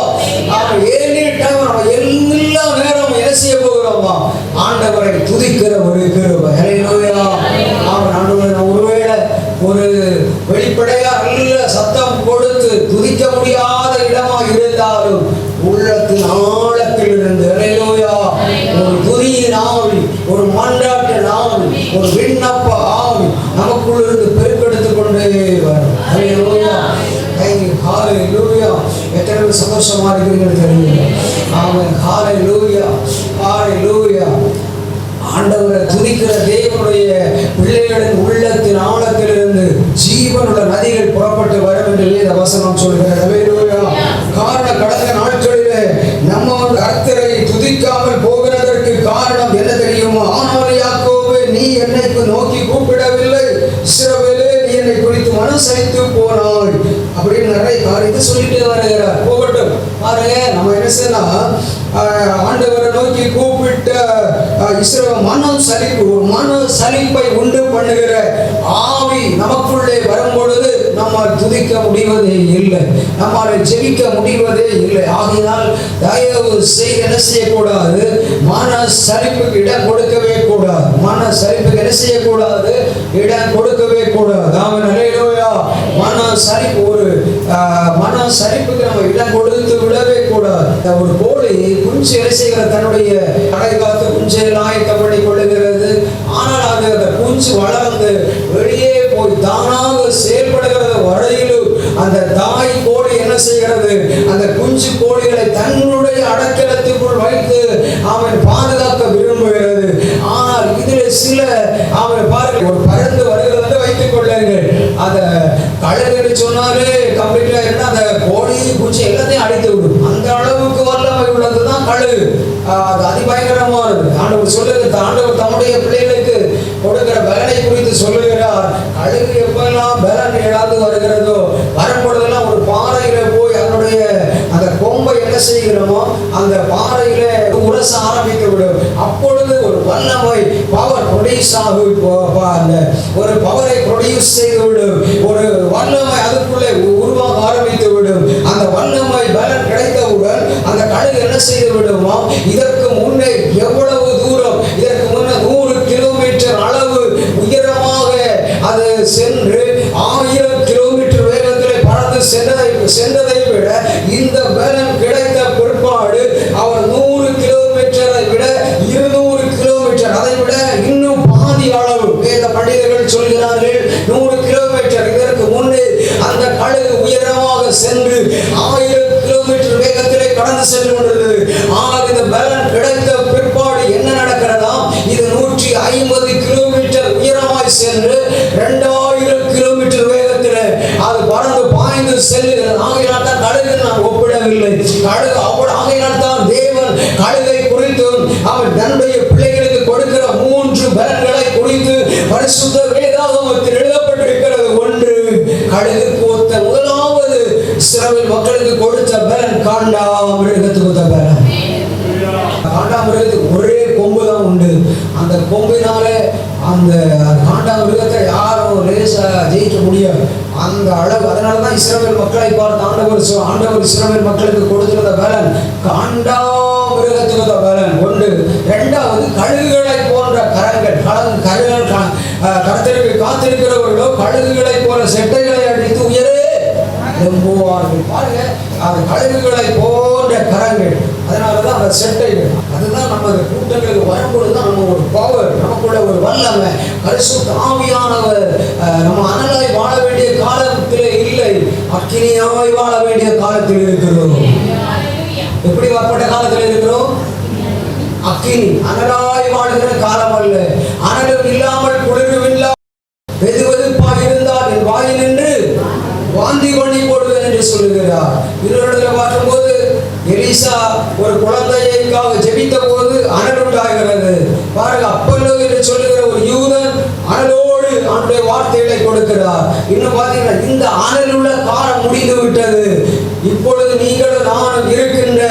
எனி டைம் நம்ம எல்லா நேரமும் என்ன செய்ய போகிறோமா? ஆண்டவரை துதிக்கிற ஒரு கிருபை. அல்லேலூயா. ஆண்டவரை ஒருவேளை ஒரு வெளிப்படையா நல்ல சத்தம் கொடுத்து துதிக்க முடியாத இடமா இருந்தாலும் உள்ளத்தின் ஆழத்தில் இருந்து அல்லேலூயா ஒரு துதியின் ஆவி, ஒரு மன்றாட்டு ஆவி, ஒரு விண்ணப்ப ஆவி நமக்குள்ள இருந்து பெருக்கெடுத்துக் கொண்டே வரும். அல்லேலூயா. ஹalleluya. எத்தனை சந்தோஷமா இருக்கிறீங்க தெரியுங்க. ஆமென். ஹalleluya. ஹalleluya. ஆண்டவரை துதிக்கிற தேவனுடைய பிள்ளைகளின் உள்ளத்தின் ஆழத்திலிருந்து ஜீவனுள்ள நதிகள் புறப்பட்டு வரும் என்று வேத வசனம் சொல்கிறது. அல்லேலூயா. காரணம், கடந்த நாட்களிலே நம்ம கர்த்தரை துதிக்காமல் போகிறதற்கு காரணம் என்ன தெரியுமா? ஆனால் யாக்கோபே, நீ என்னை நோக்கி கூப்பிடவில்லை, இஸ்ரவேலே நீ என்னை குறித்து மனசலித்து போனாய் அப்படின்னு நிறைய காரியத்தை சொல்லிட்டு வருகிறார். போகட்டும். பாருங்க, நம்ம என்ன செய்யலாம், ஆண்டவரை நோக்கி கூப்பிட்ட இஸ்ரவேல் மன சலிப்பை உண்டு பண்ணுகிற ஆவி நமக்குள்ளே வரும் பொழுது நம்ம துதிக்க முடிவதே இல்லை, நம்மால் ஜெபிக்க முடிவதே இல்லை. ஆகையினால் தயவு செய்து என்ன செய்யக்கூடாது? மன சலிப்புக்கு இடம் கொடுக்கவே கூடாது. மன சலிப்புக்கு என்ன செய்யக்கூடாது? இடம் கொடுக்கவே கூடாது. ஆமென். அல்லேலூயா. மன சலிப்புக்கு நம்ம இடம் கொடுத்து விடவே கூடாது. ஒரு கோழி குஞ்சு என்ன செய்கிற தன்னுடைய கடை காத்து குஞ்செல்லாம் ஆயத்தம் பண்ணி கொள்ளுகிறது. ஆனால் அது அந்த குஞ்சு வளர்ந்து வெளியே போய் தானாக செயல்படுகிறது வரையிலும் அந்த தாய் கோழி என்ன செய்கிறது? அந்த குஞ்சு கோழிகளை தன்னுடைய அடக்கலத்துக்குள் வைத்து அவன் பாதுகாக்க விரும்புகிறது. ஆனால் இதில் சில அவன் பாருங்கள், ஒரு பறந்து வருகிறது வைத்துக் கொள்ளுங்கள். அந்த கழுகுன்னு சொன்னாலே கம்ப்ளீட்டா என்ன, அந்த கோழி குஞ்சு எல்லாத்தையும் அடித்து விடும். அந்த அளவுக்கு வல்லமை உள்ளதுதான் கழுகு. அது அதிபயங்கரமானது. ஆண்டவர் சொல்லுகிறது, ஆண்டவர் தம்முடைய பிள்ளைகளுக்கு கொடுக்கிற பலனை குறித்து சொல்லுகிறார். கழுகு எப்பெல்லாம் பலன் இழந்து வருகிறதோ வரும்பொழுதெல்லாம் ஒரு பாறையில போய் அதனுடைய அந்த கொம்பை என்ன செய்கிறோமோ அந்த பாறையில உரச ஆரம்பித்து விடும். அப்பொழுது ஒரு வல்லமை பவர் ப்ரொடியூஸ் ஆகும். ஒரு பவரை ப்ரொடியூஸ் செய்து விடும். ஒரு வல்லமை அதுக்குள்ளே உருவாக ஆரம்பித்து விடும். அந்த வல்லமை பலன் கிடைத்தவுடன் அந்த கழுகு என்ன செய்து விடுமோ, இதற்கு முன்னே எவ்வளவு தூரம், இதற்கு முன்னே 100 கிலோமீட்டர் அளவு உயரமாக அது சென்று 1000 கிலோமீட்டர் வேகத்தில் பறந்து சென்றதை விட இந்த பலன் கிடைத்த பிற்பாடு அவர் 100 கிலோமீட்டரை விட 200 கிலோமீட்டர், அதை விட இன்னும் பாதி அளவு வேத பண்டிதர்கள் சொல்கிறார்கள் 100 கிலோமீட்டர். இதற்கு முன்னே அந்த கழுகு உயரமாக சென்று 1000 கிலோமீட்டர் வேகத்திலே கடந்து சென்று கொண்டிருந்தது. ஆனால் இந்த பலன் கிடைத்த பிற்பாடு என்ன நடக்கிறதா? இது 150 கிலோமீட்டர் உயரமாய் சென்று 2000 கிலோமீட்டர் வேகத்தில் அது பறந்து பாய்ந்து செல்லுகிறது. ஆகையினால் தான் கழுகு நான் ஒப்பிடவில்லை. கழுகு ஆகையினால் தான் தேவன் கழுகை குறித்தும் அவன் தன்னுடைய பிள்ளைகளுக்கு கொடுக்கிற 3 பலன்களை குறித்து பரிசுத்த வேதாகமத்தில் எழுதப்பட்டிருக்கிறது. ஒன்று, கழுகுக்கு ஒத்த முதலாவது இஸ்ரவேல் மக்களுக்கு கொடுத்த பலன் காண்டாமிருகத்துக்கு ஒத்த பலன். காண்டாமிருகத்துக்கு ஒரே கொம்பு தான் உண்டு. அந்த கொம்பினாலே அந்த காண்டாமிருகத்தை யாரும் லேசா ஜெயிக்க முடியாது. அந்த அளவு. அதனாலதான் இஸ்ரவேல் மக்களை பார்த்து ஆண்டவர் இஸ்ரவேல் மக்களுக்கு கொடுத்திருந்த பலன் காண்டாமிருகத்துக்கு பலன் ஒன்று. இரண்டாவது, கழுகுகளை போன்ற கரங்கள். கர்த்தருக்கு காத்திருக்கிறவர்களோ கழுகுகளை போல செட்டைகளை அடித்து உயரே எழும்புவார்கள். பாருங்க, அது கழுகுகளை போன்ற கரங்கள். அதனாலதான் அந்த செட்டைகள். அதுதான் நம்ம கூட்டங்களுக்கு வரும்பொழுதுதான் நம்ம ஒரு பவர், நமக்குள்ள ஒரு வல்லமை, பரிசுத்த ஆவியானவர். நம்ம அனலாய் வாழ வேண்டிய காலத்திலே இல்லை, அக்கினியாய் வாழ வேண்டிய காலத்தில் இருக்கிறோம். எப்படி வாழப்பட்ட காலத்தில் இருக்கிறோம்? அக்கினி அனலாய் வாழ்கிற காலம் அல்ல. அனலும் இல்லாமல் குளிரும் இல்லாமல் வெதுவெதுப்பாய் இருந்தால் என் வாயில் நின்று வாந்தி பண்ணி போடுவேன் என்று சொல்லுகிறார். இன்னொரு பார்க்கும்போது எலிசா ஒரு குழந்தைக்காக ஜெபித்த போது அனல் உண்டாகிறது. பாருங்க, அப்பல்லோ என்று சொல்லுகிற ஒரு யூதன் அனலோடு அவனுடைய வார்த்தைகளை கொடுக்கிறார். இன்னும் பார்த்தீங்கன்னா இந்த அனல் உள்ள காலம் முடிந்து விட்டது. இப்பொழுது நீங்களும் நானும் இருக்கின்ற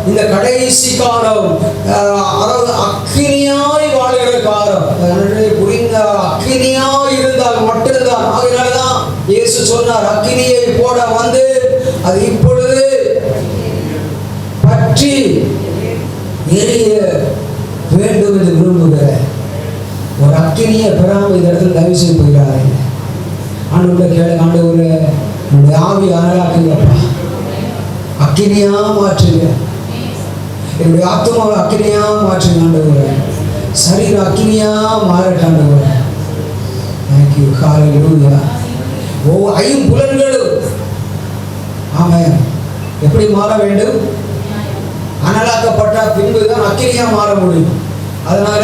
இந்த கடைசி காலம், அதாவது அக்கினியாய் வாழ்கிற காலம். புரிந்த அக்கினியாய் இருந்தால் மட்டும்தான். அதனாலதான் இயேசு சொன்னார், அக்கினியை போட வந்து அது இப்பொழுது பற்றி எரிய வேண்டும் என்று விரும்புகிற ஒரு அக்கினியை பெறாமல் இந்த இடத்துல தயவு செய்து போயிடாதீங்க. ஆண்டவரை கேளுங்க, ஆண்டவரை என்னுடைய ஆவி அனலாக்குங்கப்பா, அக்கினியா மாற்றுங்க, என்னுடைய ஆத்மாவை அக்கினியா மாற்றுங்க ஆண்டவரை, சரீரம் அக்கினியா மாறட்டும் ஆண்டவரை. தேங்க்யூ. ஹல்லேலூயா. ஐம்புலன்களும் ஆமென் எப்படி மாற வேண்டும்? அனலாக்கப்பட்ட பின்புதான் அக்கினியா மாற முடியும். அதனால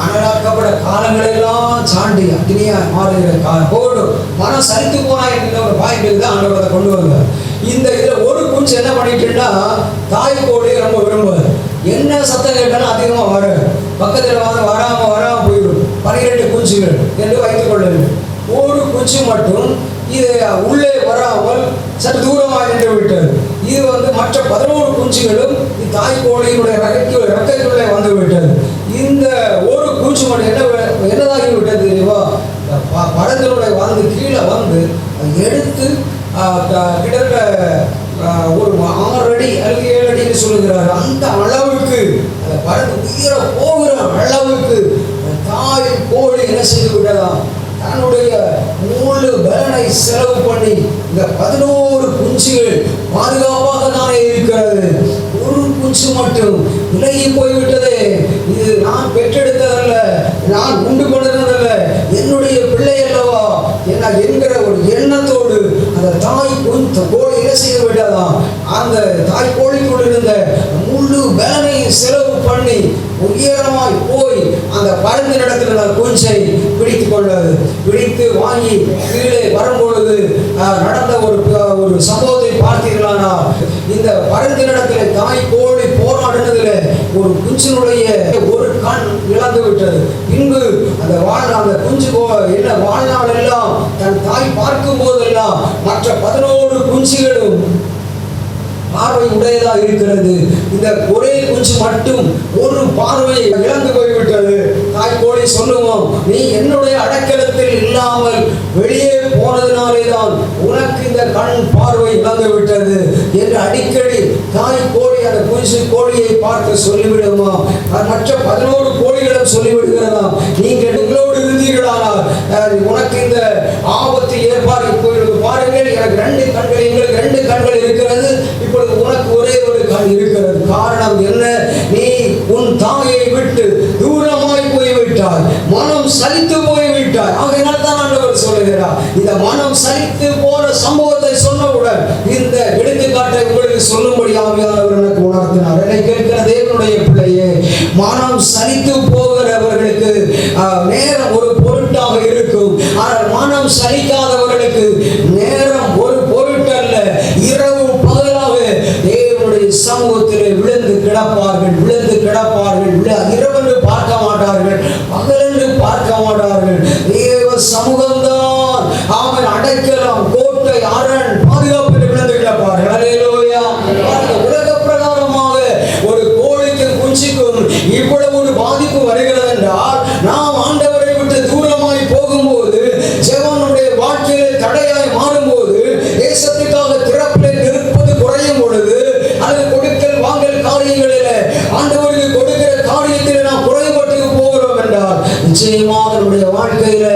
அனலாக்கப்பட்ட காலங்களெல்லாம் சாண்டி அக்கினியா மாறுகிற போடும் மனம் சரித்து போனா என்கிற ஒரு பாயிண்ட் தான் ஆண்டவரை கொண்டு வந்தார். இந்த இதுல ஒரு குஞ்சு என்ன பண்ணிட்டுன்னா, தாய் கோழி ரொம்ப விரும்புவார். என்ன சத்தம் கேட்டாலும் அதிகமா வரும், பக்கத்துல வராம போயிடும். 12 குஞ்சுகள் என்று வைத்துக் கொள்ளுங்கள். ஒரு குஞ்சு மட்டும் இது உள்ளே வராமல் சற்று தூரமாக நின்று விட்டது. இது மற்ற 11 குஞ்சுகளும் தாய் கோழியினுடைய ரெக்கைக்குள்ளே வந்து விட்டது. இந்த ஒரு குஞ்சு மட்டும் என்னதாகி விட்டது தெரியுமா? படத்தினுடைய கீழே வந்து எடுத்து கிட்டத்தட்ட ஒரு 6 அடி அல்லது 7 அடின்னு சொல்லுகிறார். அந்த அளவுக்கு அந்த படத்து உயிர போகிற அளவுக்கு தாய் கோழி என்ன செய்து விட்டதாம், தன்னுடைய முழு பலனை செலவு பண்ணி இந்த 11 குஞ்சுகள் பாதுகாப்பாக தானே இருக்கிறது. ஒரு குஞ்சு மட்டும் விலகி போய்விட்டதே. இது நான் பெற்றெடுத்ததல்ல, நான் உண்டு கொண்டதல்ல, என்னுடைய பிள்ளை அல்லவா என்கிற ஒரு எண்ணத்தோடு அந்த தாய் கோழி என்ன செய்து விட்டதாம், அந்த தாய் கோழிக்குள் இருந்த முழு பலனை செலவு பண்ணி உயரமாய் போய் அந்த பறந்து நடத்துகிற குஞ்சை பிடித்து கொண்டது. பிடித்து வாங்கி கீழே வரும்பொழுது நடந்த ஒரு சம்பவத்தை பார்த்தீர்களானா, இந்த பறந்து நடத்துல தாய் கோழி போராடினதுல ஒரு குஞ்சினுடைய ஒரு கண் இழந்து விட்டது. பின்பு அந்த குஞ்சு என்ன வாழ்நாள் எல்லாம் தன் தாய் பார்க்கும் போதெல்லாம் மற்ற 11 குஞ்சுகளும் பார்வை உடையதா இருக்கிறது. இந்த ஒரே குஞ்சு மட்டும் ஒரு பார்வை இழந்து போய்விட்டது. தாய் கோழி சொல்லுவோம், நீ என்னுடைய அடைக்கலத்தில் இல்லாமல் வெளியே போனதினாலேதான் உனக்கு இந்த கண் பார்வை இழந்து விட்டது என்று அடிக்கடி தாய் கோழி அந்த குஞ்சு கோழியை பார்த்து சொல்லிவிடுமா. மற்ற 11 கோழிகளும் சொல்லிவிடுகிறதாம், நீங்கள் உங்களோடு இருந்தீர்களானால் உனக்கு இந்த ஆபத்து ஏற்பாடு பாருங்கள், எனக்கு 2 கண்கள், எங்களுக்கு 2 கண்கள் இருக்கிறது, இப்பொழுது உனக்கு ஒரே ஒரு கண் இருக்கிறது. காரணம் என்ன? நீ உன் தாயை விட்டு தூரமாய் போய்விட்டாய், மனம் சலித்து போய்விட்டாய். ஆகையினால் தான் ஆண்டவர் சொல்லுகிறார், இந்த மனம் சலித்து போன சம்பவத்தை சொன்னவுடன் இந்த எடுத்துக்காட்டை உங்களுக்கு சொல்லும்படி ஆவியானவர் எனக்கு உணர்த்தினார். என்னை கேட்கிற தேவனுடைய பிள்ளையே, மனம் சலித்து போகிறவர்களுக்கு நேரம் ஒரு பொருட்டாக இருக்கும். ஆனால் மனம் சலிக்காதவர்களுக்கு நேரம் ஒரு பொருட்டல்ல, இரவு பகலாக தேவனுடைய சமூகத்திலே விழுந்து கிடப்பார்கள். இரவென்று பார்க்க மாட்டார்கள், பகலென்று பார்க்க மாட்டார்கள். தேவ சமூகம்தான் அவன் அடைக்கலாம், கோட்டை, அரண், பாதுகாப்பு என்று விழுந்து கிடப்பார்கள். அல்லேலூயா. உலக பிரகாரமாக ஒரு கோழிக்கும் குஞ்சுக்கும் இவ்வளவு ஒரு பாதிப்பு வருகிறது என்றால், நாம் ஆண்டவரை விட்டு தூரமாய் போகும்போது, ஜெபனுடைய வாழ்க்கையிலே தடையாய் மாறும்போது, தேசத்துக்காக திறப்பிலே நிற்பது குறையும் பொழுது, அது கொடுக்கல் வாங்கல் காரியங்களில் ஆண்டவருக்கு கொடுக்கிற காரியத்தில் நாம் குறைபட்டு போகிறோம் என்றால், நிச்சயமாக நம்முடைய வாழ்க்கையில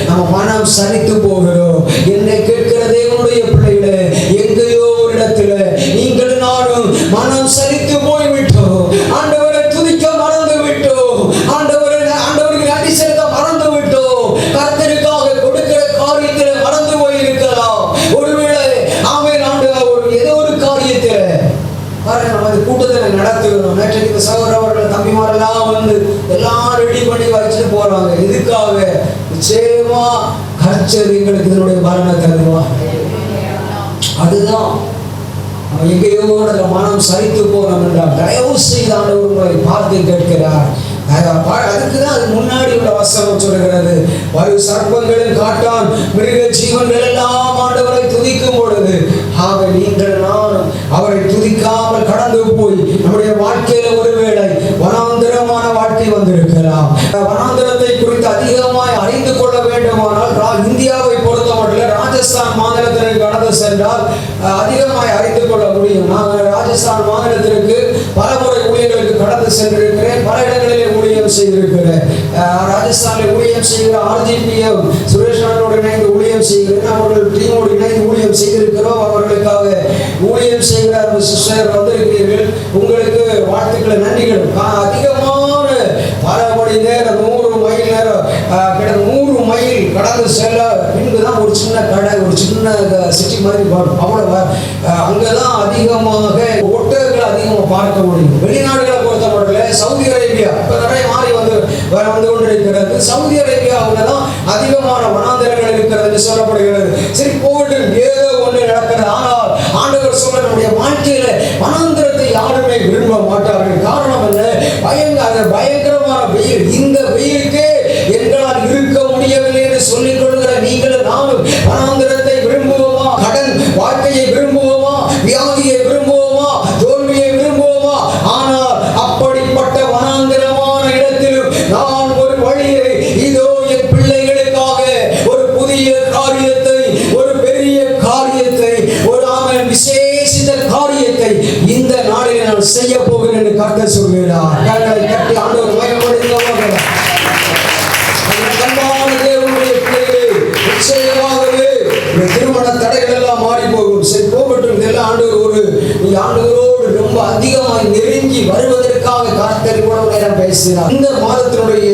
நம்ம மனம் சலித்து போகிறோம். என்னை கேட்கிற தேவனுடைய பிள்ளைகளே, எங்கேயோ ஒரு இடத்துல நீங்கள் நானும் மனம் சலித்து போய்விட்டோம். ஆண்டவரை துதிக்க மறந்து விட்டோம், ஆண்டவருக்கு நன்றி செலுத்த மறந்து விட்டோம், கர்த்தருக்காக கொடுக்கிற காரியத்தில் மறந்து போயிருக்கலாம். ஒருவேளை ஆமென் ஆண்டவர் ஏதோ ஒரு காரியத்தில் நமது கூட்டத்தை நடத்துகிறோம். நேற்றைக்கு சகோதரர்கள் தம்பிமாரெல்லாம் வந்து எல்லாம் ரெடி பண்ணி வச்சுட்டு போறாங்க. இதுக்காக நிச்சயமா கர்த்தர் எங்களுக்கு இதனுடைய பலனை தருவார். அதுதான் நம்ம எங்கேயோ மனம் சரித்து போனோம் என்றால் தயவு செய்து ஆண்டவர் உங்களை பார்த்து கேட்கிறார். அதுக்குதான் அது முன்னாடி உள்ள வசனம் சொல்லுகிறது, வலு சர்ப்பங்களின் காட்டான் மிருக ஜீவன்கள் எல்லாம் ஆண்டவரை துதிக்கும் பொழுது, ஆக நீங்கள் நானும் அவரை துதிக்காமல் கடந்து போய் நம்முடைய வாழ்க்கையில ஒருவேளை வனாந்தரமான வாழ்க்கை வந்திருக்கலாம். வனாந்தரத்தை குறித்து அதிகமாய் அறிந்து கொள்ள வேண்டுமானால் இந்தியாவை பொறுத்த மட்டும் ராஜஸ்தான் மாநிலத்திற்கு கடந்து சென்றால் அதிகமாக அறிந்து கொள்ள முடியும். நான் ராஜஸ்தான் மாநிலத்திற்கு பல முறை ஊழியர்களுக்கு கடந்து சென்றிருக்கிறேன். பல இடங்களிலே ஊழியம் செய்திருக்கிறேன். ராஜஸ்தானில் ஊழியம் செய்கிற RGPM சுரேஷனோடு இணைந்து ஊழியம் செய்கிறேன். அவர்கள் டீமோடு இணைந்து ஊழியம் செய்திருக்கிறோம். அவர்களுக்காக ஊழியம் செய்கிற சிஸ்டர் வந்திருக்கிறீர்கள். உங்களுக்கு வாழ்த்துக்களை, நன்றிகள். அதிகமான பல மணி நேரம் 100 மைல் நேரம் 100 மைல் கடந்து செல்ல பின்புதான் ஒரு சின்ன கடை, ஒரு சின்ன சிட்டி மாதிரி பாடும். அவ்வளவு அங்கதான் அதிகமாக ஒட்டகங்களை அதிகமாக பார்க்க முடியும். வெளிநாடுகளை பொறுத்தவரையில சவுதி அரேபியா இப்ப நிறைய மாறி வந்து கொண்டிருக்கிறது. சவுதி அரேபியாவில் தான் அதிகமான வனாந்தரங்கள் இருக்கிறது சொல்லப்படுகிறது. சரி போட்டு ஏதோ ஒன்று நடக்கிறது. ஆனால் ஆண்டவர் சொல்ல நம்முடைய வாழ்க்கையில வனாந்தரத்தை யாருமே விரும்ப மாட்டார்கள். காரணம் என்ன? பயங்கரமான வெயில். இந்த வெயிலுக்கே எங்களால் இருக்க முடியவில்லை என்று சொல்லிக் கொள்கிற நீங்களும் நானும் வனாந்தரத்தை விரும்புவோமா? கடன் வாழ்க்கையை விரும்புவோமா? வியாதியை விரும்புவோமா? தோல்வியை விரும்புவோமா? ஆனால் அப்படிப்பட்ட வனாந்தரமான இடத்திலும் நான் ஒரு வழியை இதோ என் பிள்ளைகளுக்காக ஒரு புதிய காரியத்தை, ஒரு பெரிய காரியத்தை, ஒரு விசேஷித்த காரியத்தை இந்த நாளில் நான் செய்ய போகிறேன் என்று கர்த்தர் சொல்கிறார். கரங்களை தட்டி ஆண்டவர் மகிமைப்படுத்துவார்கள். அன்பான தேவனுடைய பிள்ளைகளே, நிச்சயமாகவே திருமண தடைகள் எல்லாம் மாறி போகும். சரி போகட்டும். இதெல்லாம் ஆண்டவரோடு ரொம்ப அதிகமாக நெருங்கி வருவதற்காக கர்த்தர் இவ்வளவு நேரம் பேசினார். இந்த மாதத்தினுடைய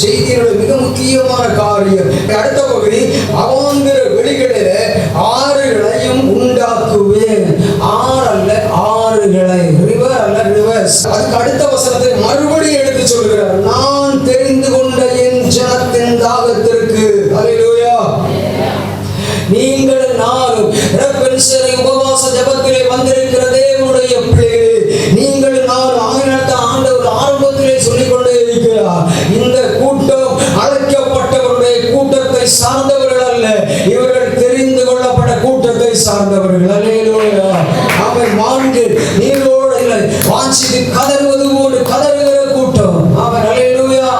செய்தியினுடைய மிக முக்கியமான காரியம் அடுத்த பகுதி, அவாந்திர வெளிகளில ஆறுகளையும் உண்டாக்குவேன். ஆறல்ல ஆறுகளை, ரிவர் அல்ல ரிவர்ஸ். அதுக்கு அடுத்த வசனத்தை மறுபடியும் எடுத்து சொல்கிறார். நான் தெரிந்து கொண்ட என் ஜனத்தின் தாகத்திற்கு, அல்லேலூயா, நீங்கள் நானும் உபவாச ஜபத்திலே வந்திருக்கிற தேவனுடைய பிள்ளைகளே, நீங்கள் நான் ஆண்டவர் ஆரம்பத்திலே சொல்லிக் கொண்டே இருக்கிறார். இந்த கூட்டம் அழைக்கப்பட்டவருடைய கூட்டத்தை சார்ந்தவர்கள் அல்ல, இவர்கள் தெரிந்து கொள்ளப்பட்ட கூட்டத்தை சார்ந்தவர்கள். அல்லேலூயா. அவன் மான்கள் நீரோடு இல்லை வாஞ்சித்து கதறுவது போன்று கதறுகிற கூட்டம். அவன் அல்லேலூயா.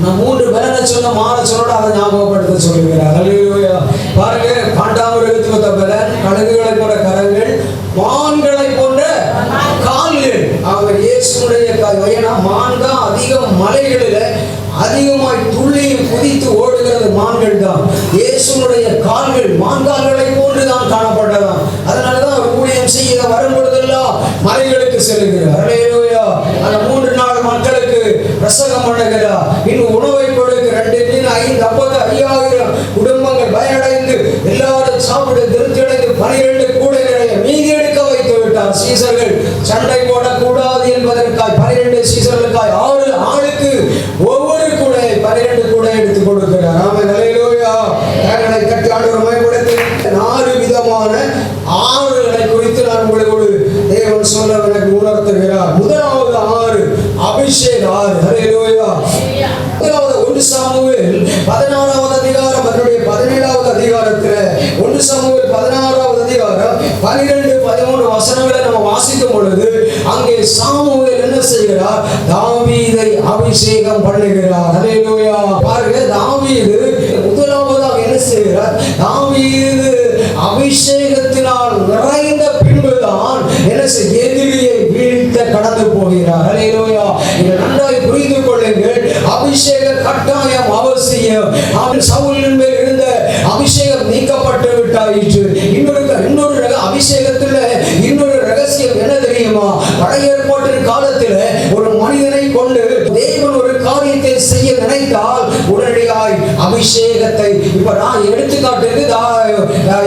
நான் 3 பலனை சொன்ன மாற சொன்னோட அதை ஞாபகப்படுத்த சொல்லுகிறார். அல்லேலூயா. பாருங்க, காண்டாமிருகத்துக்கு ஒத்த பலன், கழுகுகளை போன்ற கரங்கள், மான்களை போன்ற கால்கள். அவர் இயேசுடைய மான் தான் அதிகம் மலைகளில அதிகமாய் துள்ளி குதித்து ஓடுகிறது மான்கள் தான். இயேசுடைய கால்கள் மான்கால்களை போன்றுதான் காணப்பட்டதாம். அதனாலதான் அவர் ஊழியம் செய்ய வரும்பொழுதெல்லாம் மலைகளுக்கு செல்லுகிறார். அல்லேலூயா. அந்த 3 நாள் மக்களுக்கு பிரசங்கம் பண்ணுகிறார். இன்னும் உணவை கொடுக்க 2 மீன் 5 அப்பத்தை 5000 குடும்பங்கள் பயனடைந்து எல்லாரும் சாப்பிட திருப்தி அடைந்து 12 கூடைகளை மீதி எடுக்க வைத்து விட்டார். சீசர்கள் சண்டை போடக்கூடாது என்பதற்காக 12 சீசர்களுக்காக 6 ஆளுக்கு ஒவ்வொரு கூடை 12 கூடை எடுத்து கொடுக்கிறார். ஆமென். அல்லேலூயா. கரங்களை தட்டி ஆண்டவரை மகிமைப்படுத்து. 4 விதமான ஆறுகளை குறித்து நான் உங்களுக்கு தேவன் சொல்ல எனக்கு உணர்த்துகிறார். முதலாவது ஆறு அபிஷேக ஆறு. அல்லேலூயா. முதலாவது 1 சாமுவேல் 16வது அதிகாரம், அதனுடைய 17வது அதிகாரத்தில் 1 சாமுவேல் 16வது அதிகாரம் 12, 13 வசனங்களை நம்ம வாசிக்கும் பொழுது அங்கே சாமுவேல் என்ன செய்கிறார்? தாவீதை அபிஷேகம் பண்ணுகிறார். அல்லேலூயா. பாருங்க, தாவீது முதலாவதாக என்ன செய்கிறார்? தாவீது அபிஷேகத்தினால் நிறைந்த பின்புதான் என்ன செய்ய எதிரியை வீழ்த்த கடந்து போகிறார். அல்லேலூயா. இதை நன்றாய் புரிந்து கொள்ளுங்கள். அபிஷேக கட்டாயம் அவசியம். அவன் சவுலின் மேல் இருந்த அபிஷேகம் நீக்கப்பட்டு விட்டாயிற்று. இன்னொரு அபிஷேகத்தில் இன்னொரு ரகசியம் என்ன தெரியுமா? பழைய ஏற்பாட்டின் காலத்தில் ஒரு மனிதனை கொண்டு தேவன் ஒரு காரியத்தை செய்ய நினைத்தால் உடனடியாய் அபிஷேகத்தை, இப்ப நான் எடுத்துக்காட்டுக்கு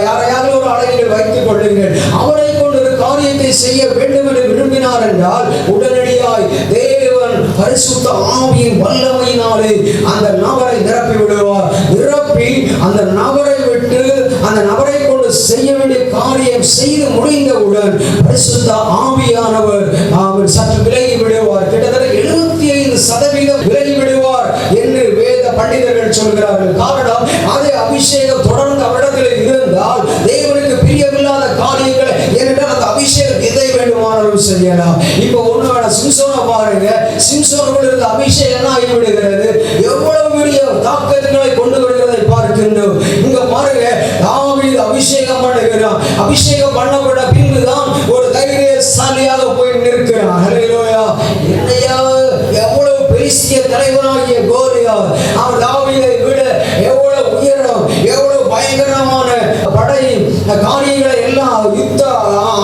யாரையாவது ஒரு அழைகள் வைத்துக் கொள்ளுங்கள். அவரை கொண்டு ஒரு காரியத்தை செய்ய வேண்டும் என்று விரும்பினார் என்றால் உடனடியாய் தேவன் பரிசுத்த ஆவியின் வல்லமையினாலே அந்த நபரை நிரப்பி விடுவார். நிரப்பி அந்த நபரை விட்டு அந்த நபரை கொண்டு செய்ய வேண்டிய காரியம் செய்து முடிந்தவுடன் பரிசுத்த ஆவியானவர் அவர் சற்று விலகி விடுவார். கிட்டத்தட்ட 75% விலகி விடுவார் என்று வேத பண்டிதர்கள் சொல்கிறார்கள். காரணம், அதே அபிஷேகம் தொடர்ந்து அவரிடத்தில் இருந்தால் தேவனுக்கு பிரியமில்லாத காரியங்களை, ஏனென்றால் அந்த அபிஷேகம் எதை வேண்டுமானாலும் செய்யலாம். இப்போ ஒண்ணு வேணா, சிம்சோனை பாருங்க. சிம்சோனுக்குள் இருந்த அபிஷேகம் ஆகிவிடுகிறது. எவ்வளவு பெரிய தாக்கங்களை கொண்டு வருகிறதை பார்க்கின்றோம். இங்க பாருங்க, தாவீது அபிஷேகம் பண்ணுகிறார். பார்க்கிறான். அபிஷேகம் பண்ணப்பட்ட பின்புதான் ஒரு தைரியசாலியாக போய் நிற்கிறான். ஹல்லேலூயா. என்னையா எவ்வளவு பெரிய தலைவனாகிய கோலியாத் அவன் தாவீதை விட எவ்வளவு உயரம், எவ்வளவு பயங்கரமான படை காரியங்களை எல்லாம், யுத்த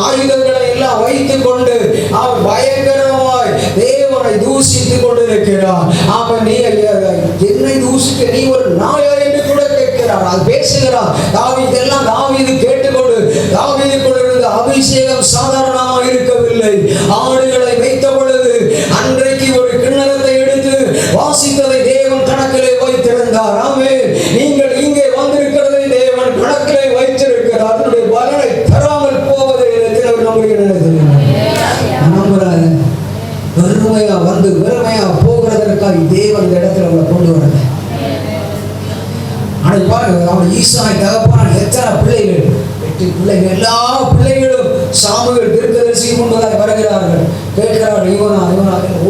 ஆயுதங்களை எல்லாம் வைத்துக் கொண்டு அவன் பயங்கரமாய் தேவனை தூஷித்துக் கொண்டிருக்கிறான். அவன் நீ என்னை தூஷிக்க நீ ஒரு நாயா என்று கூட கேட்கிறான். அது பேசுகிறான். தாவீதெல்லாம் தாவீது கேட்டுக்கொண்டு தாவீதுக்குள் இருந்த அபிஷேகம் சாதாரணமாக இருக்கவில்லை. ஆடுகளை வைத்த பொழுது அன்றைக்கு ஒரு கிண்ணறத்தை எடுத்து வாசித்ததை தேவன் கணக்கிலே வைத்திருந்தார். ஆமென். நீங்கள் இங்கே வந்திருக்கிறதை தேவன் கணக்கிலே வைத்திருக்கிறார். அதனுடைய பலனை தராமல் போவதை நம்புறாங்க. வெறுமையா வந்து வெறுமையா போகிறதற்காக தேவன் இந்த இடத்துல அவங்களை கொண்டு வரல. ஆனால் பாருங்க, அவன் ஈசாய் தகப்பான எத்தனை பிள்ளைகள், 8 பிள்ளைகள். எல்லா பிள்ளைகளும் சாமுவேல் தீர்க்கதரிசி முன்பதாக வருகிறார்கள். கேட்கிறார், இவனா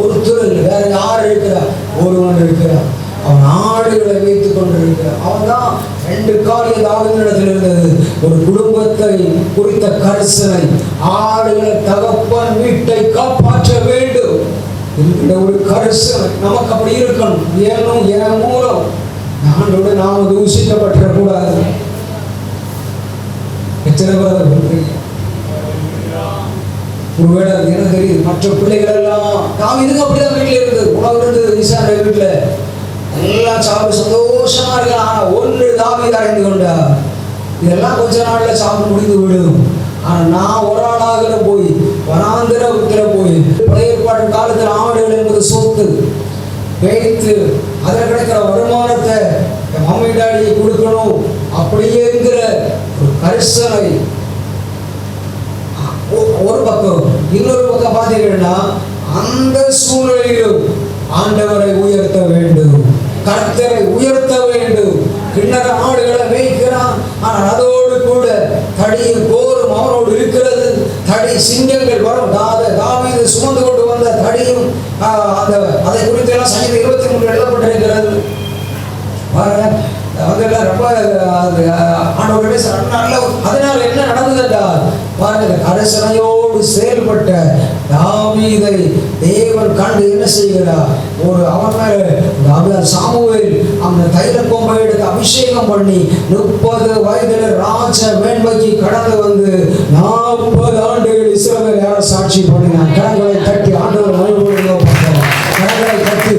ஒருத்தர் இல்லை, வேற யார் இருக்கிறார்? ஒருவன் இருக்கிறார். அவன் ஆடுகளை வைத்துக் கொண்டிருக்கிறான். அவன் தான் 2 காரியம் தாவீதினிடத்தில் இருந்தது. ஒரு குடும்பத்தை குறித்த கரிசனை, ஆடுகளை தகப்பன் வீட்டை காப்பாற்ற வேண்டும் என்கிற ஒரு கரிசனை நமக்கு அப்படி இருக்கணும். ஏனும் என் மூலம் ஆண்டோடு நாம் தூஷிக்கப்பட்டிடக்கூடாது. எத்தனை பேர் ஒருவேளை எனக்கு தெரியுது, மற்ற பிள்ளைகள் எல்லாம் தாவீதுக்கு அப்படிதான் வீட்டில் இருந்தது. உணவு இருந்தது ஈசானுடைய வீட்டில், எல்லாம் சாப்பிட்டு சந்தோஷமா இருக்கலாம். ஆனா ஒன்று தாவீது அறிந்து கொண்டார், இதெல்லாம் கொஞ்ச நாள்ல சாப்பிட்டு முடிந்து விடும். ஆனா நான் ஒரு ஆளாக போய் வனாந்திரத்தில் போய் பழைய ஏற்பாட்டு காலத்தில் ஆடுகள் என்பது சொத்து வைத்து அதில் கிடைக்கிற வருமானத்தை மம்மி டாடியை கொடுக்கணும் அப்படிங்கிற ஒரு கரிசனை ஒரு பக்கம். இன்னொரு பக்கம் பார்த்தீங்கன்னா, அந்த சூழ்நிலையிலும் ஆண்டவரை உயர்த்த வேண்டும், கர்த்தரை உயர்த்த வேண்டும். கிண்ணற ஆடுகளை மேய்க்கிறான். ஆனால் அதோடு கூட தடியும் போரும் அவனோடு இருக்கிறது. தடி சிங்கங்கள் வரும். தாவீது சுமந்து கொண்டு வந்த தடியும் அதை குறித்து எல்லாம் சங்கீதம் 23 எழுதப்பட்டிருக்கிறது. பாருங்க, அதெல்லாம் ரொம்ப ஆண்டவரோட நல்ல. அதனால என்ன நடந்ததுண்டா, பாருங்க, கரிசனையோடு செயல்பட்ட தாவீதை தேவன் கண்டு என்ன செய்கிறார்? ஒரு அவன் மேல சாமுவேல் அந்த தைல கொம்பை எடுத்து அபிஷேகம் பண்ணி 30 வயதில் ராஜ மேன்மைக்கு கடந்து வந்து 40 ஆண்டுகள் இஸ்ரவேல் யார சாட்சி பண்ணினான். கரங்களை தட்டி ஆண்டவர் மகிமைப்படுத்துவோம். கரங்களை தட்டி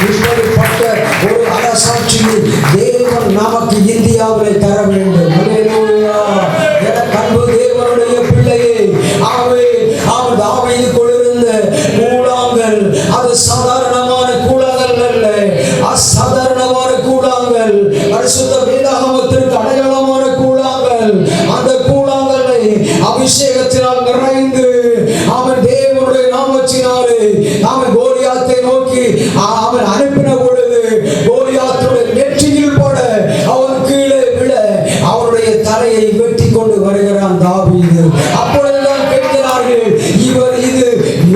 இப்படிப்பட்ட ஒரு அரசாட்சியை தேவன் நமக்கு இந்தியாவில் தர வேண்டும். கண்பு தேவனுடைய பிள்ளையே, அவன் தாவீது கொண்டிருந்த கூழாங்கல் அது சாதாரணமான கூழாங்கல் அல்ல, அசாதாரணமான கூழாங்கல், பரிசுத்த வேதாகமத்திற்கு அடையாளமான கூழாங்கல். அந்த கூழாங்கலை அபிஷேகத்தினால் நிறைந்து அவன் தேவனுடைய நாமத்தினாலே அவன் கோலியாத்தை நோக்கி அவன் அனுப்பின பொழுது கோலியாத்துடைய நெற்றியில் போட அவன் கீழே விழ அவருடைய தலையை வெட்டி கொண்டு வருகிறான் தாவீது. அப்பொழுதுதான் கேட்கிறார்கள், இவர் இது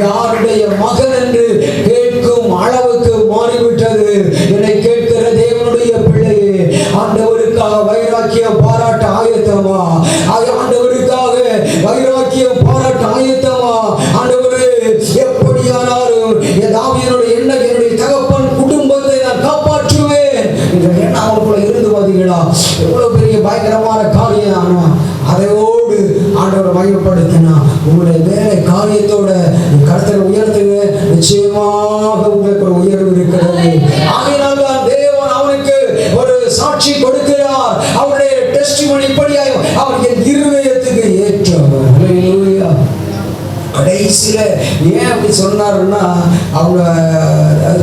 யாருடைய மகன் என்று கேட்கும் அளவுக்கு மாறிவிட்டது. என்னை கேட்கிற தேவனுடைய பிள்ளையே, ஆண்டவருக்காக வைராக்கியம் பாராட்ட ஆயத்தமா? ஆண்டவருக்காக வைராக்கியம் பாராட்ட ஆயத்தமா? ஆண்டவரே, எப்படியானாலும் தாவீதுடைய எண்ணம், என்னுடைய தகப்பன் குடும்பத்தை நான் காப்பாற்றுவேன் என்ற எண்ணம் அவனுக்குள்ள இருந்து பார்த்தீங்களா? எவ்வளவு பெரிய பயங்கரமான காரியம். அதையோடு ஆண்டவரை மகிமைப்படுத்தினா உங்களுடைய வேலை காரியத்தோட கர்த்தரை உயர்த்துங்க, நிச்சயமாக உங்களுக்கு ஒரு உயர்வு இருக்கிறது. ஆகையினால் தான் தேவன் அவனுக்கு ஒரு சாட்சி கொடுக்கிறார். அவருடைய டெஸ்டிமோனி இப்படியாயும் அவர் என் இருதயத்துக்கு ஏற்றவர். ஹல்லேலூயா. கடைசியில ஏன் அப்படி சொன்னாருன்னா, அவங்க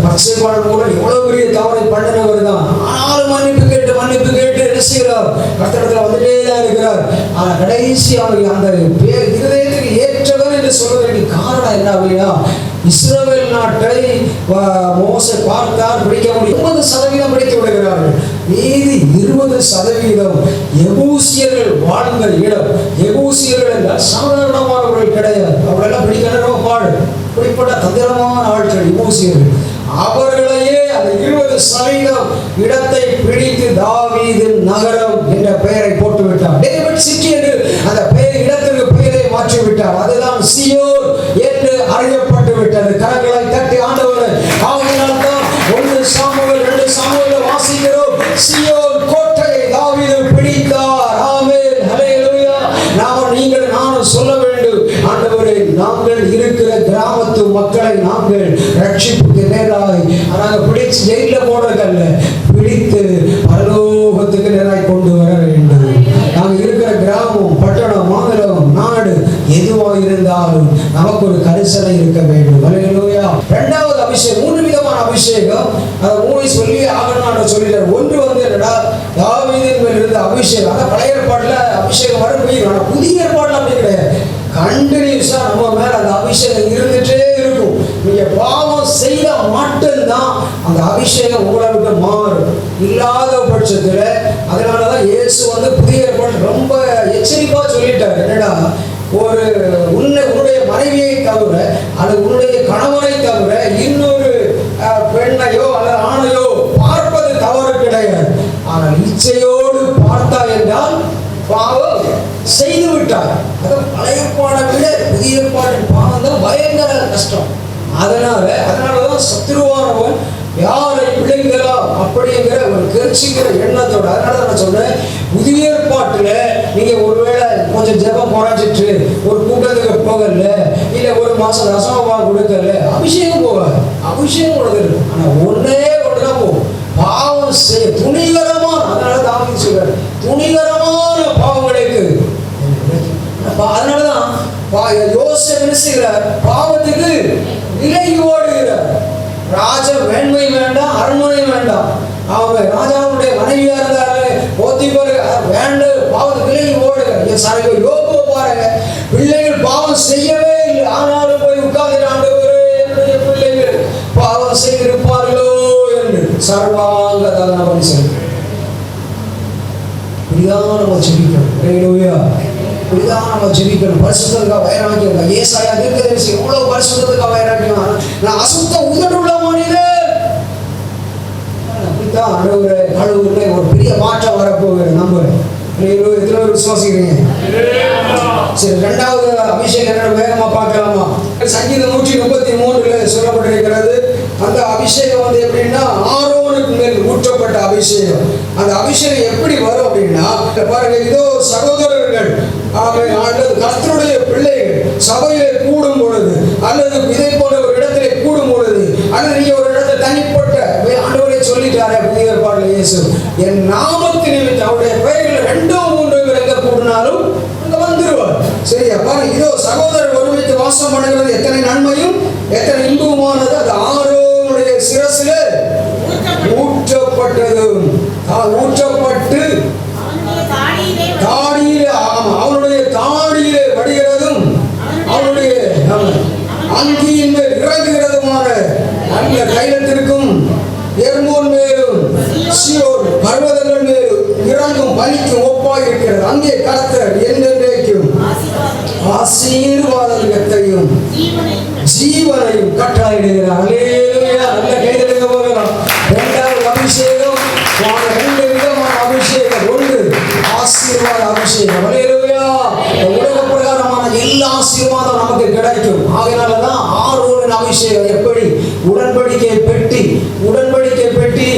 பச்சைப்பாளர் கூட எவ்வளவு பெரிய தவறை பண்ணினவர் தான். ஆனாலும் மன்னிப்பு கேட்டு என்ன செய்கிறார்? கர்த்தரிடத்துல வந்துட்டே தான் இருக்கிறார். ஆனா கடைசி அவருக்கு அந்த இருதயத்துக்கு ஏற்றவர் என்று சொல்ல வேண்டிய காரணம் என்ன அப்படின்னா, இஸ்ரவேல் நாட்டை மோசே பார்த்தார், பிடிக்க முடியும். 30% பிடித்து விடுகிறார்கள். மீதி 20% எபூசியர்கள் வாழ்ந்த இடம். எபூசியர்கள் சாதாரணமானவர்கள் கிடையாது. அவர்களெல்லாம் பிடிக்கணும் பாடு. இப்படிப்பட்ட தந்திரமான ஆட்கள் எபூசியர்கள். அவர்களையே அந்த 20% இடத்தை பிடித்து தாவீதின் நகரம் என்ற பெயரை போட்டுவிட்டார். டேவிட் நாங்கள் இருக்கிற கிராமத்து மக்களை நாங்கள் ரட்சிப்புக்கு நேராய் நாங்கள் பிடிச்சு ஜெயிலில் போடுறதல்ல, பிடித்து பரலோகத்துக்கு நேராய் கொண்டு வர வேண்டும். நாங்கள் இருக்கிற கிராமம், பட்டணம், மாநிலம், நாடு எதுவாக இருந்தாலும் நமக்கு ஒரு கரிசனை இருக்க வேண்டும். அல்லேலூயா. இரண்டாவது அபிஷேகம், 3 விதமான அபிஷேகம். அதை 3 சொல்லி ஆகணும் சொல்லிட்டார். ஒன்று வந்து என்னடா, தாவீதின் மேல் இருந்த அபிஷேகம். அதான் பழைய ஏற்பாட்டில் அபிஷேகம் வரும். ஆனால் புதிய ஏற்பாட்டில் அப்படி கிடையாது. கண்டினியூஸா நம்ம மேல அந்த அபிஷேகம் இருந்துட்டே இருக்கும். நீங்க பாவம் செய்த மட்டும்தான் அந்த அபிஷேகம் உங்களை விட்டு மாறும். இல்லாத பட்சத்துல, அதனாலதான் இயேசு வந்து புதிய ஏற்பாடு ரொம்ப எச்சரிப்பா சொல்லிட்டாரு. என்னடா, உன்னுடைய மனைவியை தவிர அல்லது உன்னுடைய கணவனை தவிர இன்னொரு பெண்ணையோ அல்லது ஆணையோ பார்ப்பது தவறு கிடையாது. ஆனால் இச்சையோடு பார்த்தா என்றால் பாவம் செய்து விட்டார். அதான் பழைய பாட விட புதிய பாட்டின் பாவம் தான் பயங்கர கஷ்டம். அதனாலதான் சத்துருவானவன் யாரை விழுங்கலாம் அப்படிங்கிற ஒரு கட்சிங்கிற எண்ணத்தோட. அதனால நான் சொல்றேன், புதிய ஏற்பாட்டுல நீங்க ஒருவேளை கொஞ்சம் ஜெபம் குறைஞ்சிட்டு ஒரு கூட்டத்துக்கு போகல, இல்ல ஒரு மாசம் ரசமா கொடுக்கல, அபிஷேகம் போகாது. அபிஷேகம் கொடுக்கல. ஆனா ஒன்றுதான் போகும். பாவம் செய்ய துணிகரமான, அதனால தாவீது சொல்றாரு, துணிகரமான பாவங்களுக்கு. அதனாலதான் யோசேப்பு என்ன செய்கிறார், பாவத்துக்கு விலகி ஓடுகிறார். ராஜ வேண்மை வேண்டாம், அரண்மனை வேண்டாம். அவங்க ராஜாவுடைய மனைவியா இருந்தாரு, போத்திபார் வேண்டாம், பாவத்துக்கு விலகி ஓடுகிறார். யோபு பாருங்க, பிள்ளைகள் பாவம் செய்யவே இல்லை, ஆனாலும் போய் உட்கார்ந்து ஆண்டவரே என்னுடைய பிள்ளைகள் பாவம் செய்திருப்பார்களோ என்று சர்வாங்க தகன சொல்றார். இப்படிதான் நம்ம ஜெபிக்கணும். ஹல்லேலூயா. இப்படிதான் நம்ம ஜெபிக்கணும். பரிசுத்தத்துக்காக வைராக்கியம். ஏசாயா தீர்க்கதரிசி எவ்வளவு பரிசுத்தத்துக்காக வைராக்கியம். நான் அசுத்த உதடுள்ள மனிதன். அப்படித்தான் ஆண்டவரே கடவுளே ஒரு பெரிய மாற்றம் வரப்போகுது. நம்புறேன். எத்தனை விசுவாசிக்கிறீங்க? சரி, இரண்டாவது அபிஷேகம் என்ன வேகமா பார்க்கலாமா? சங்கீதம் 133 சொல்லப்பட்டிருக்கிறது. அந்த அபிஷேகம் வந்து எப்படின்னா, ஆரோனுக்கு மேல் ஊற்றப்பட்ட அபிஷேகம். அந்த அபிஷேகம் எப்படி வரும் அப்படின்னா, பாருங்க, இதோ சகோதரர்கள் அல்லது கர்த்தருடைய பிள்ளைகள் சபையிலே கூடும் பொழுது, அல்லது இதை போன்ற ஒரு இடத்திலே கூடும் பொழுது, அல்லது நீங்க ஒரு இடத்துல தனிப்பட்ட ஆண்டவரை சொல்லிட்டாரே புதிய ஏற்பாட்டில் இயேசு, என் நாமத்து நிமித்தம் அவருடைய பெயர்கள் 2-3 எங்க கூடினாலும் அங்க வந்துருவார். சரியா? பாருங்க, இதோ சகோதரர் ஒருமித்து வாசம் பண்ணுகிறது எத்தனை நன்மையும் எத்தனை இன்பமானது. அது ஆரோனுடைய சிரசில ஊற்றப்பட்டது. ஊற்றப்பட்டு தாடியிலே, அவனுடைய தாடியிலே வடிகிறதும் அவனுடைய அங்கியின் மேல் இறங்குகிறதுமான அந்த தைலத்திற்கும் எர்மோன் மேலும் சீயோன் பர்வதங்கள் மேலும் இறங்கும் பலிக்கும் ஒப்பாய் இருக்கிறது. அங்கே கர்த்தர் என்றென்றைக்கும் ஆசீர்வாதத்தையும் ஜீவனையும் கட்டளையிடுகிறார். அல்லேலூயா. நல்ல கைதெடுக்க போகிறோம். இரண்டாவது அபிஷேகம், 2 விதமான அபிஷேகம். ஒன்று ஆசீர்வாத அபிஷேகம். அல்லேலூயா. உலக பிரகாரமான எல்லா ஆசீர்வாதம் நமக்கு கிடைக்கும். ஆகையினாலதான் ஆரோனின் அபிஷேகம். எப்படி? உடன்படிக்கை பெட்டி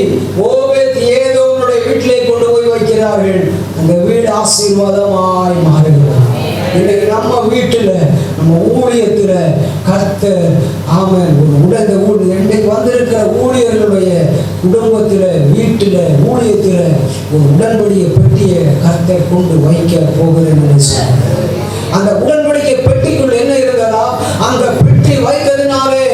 ஓபேத் ஏதோமுடைய வீட்டிலே கொண்டு போய் வைக்கிறார்கள். அந்த வீடு ஆசீர்வாதமாய் மாறுகிறது. இன்னைக்கு நம்ம வீட்டுல, நம்ம ஊழியத்துல கர்த்தர் ஆமென் இன்னைக்கு வந்திருக்கிற ஊழியர்களுடைய குடும்பத்துல, வீட்டுல, ஊழியத்துல ஒரு உடன்படிக்கை பெட்டியை கர்த்தர் கொண்டு வைக்க போகிறேன். அந்த உடன்படிக்கை பெட்டிக்குள் என்ன இருந்ததா, அந்த பெட்டி வைத்ததினாலே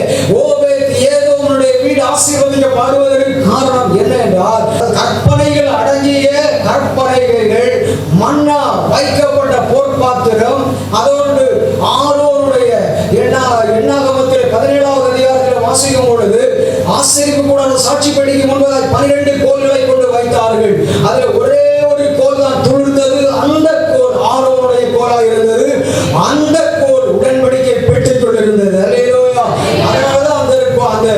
ஓபேத் ஏதோமுடைய வீடு ஆசீர்வதிக்கப்படுவதற்கு காரணம் என்ன என்றால், கற்பனைகள் அடங்கிய கற்பனைகள், மன்னா வைக்கப்பட்ட பொற்பாத்திரம், அதோடு ஆரோனுடைய எண்ணாகமத்தில் 17வது அதிகாரத்தில் வாசிக்கும் பொழுது, ஆசரிப்பு கூட சாட்சி பெட்டிக்கு முன்பதாக 12 கோல்களை கொண்டு வைத்தார்கள். அதில் ஒரே ஒரு கோல் தான் துளிர்த்தது. அந்த கோல் ஆரோனுடைய கோலா இருந்தது. அந்த கோல் உடன்படிக்கை பெற்றுக்கொண்டு இருந்தது. அல்லேலூயா. அதனாலதான் அந்த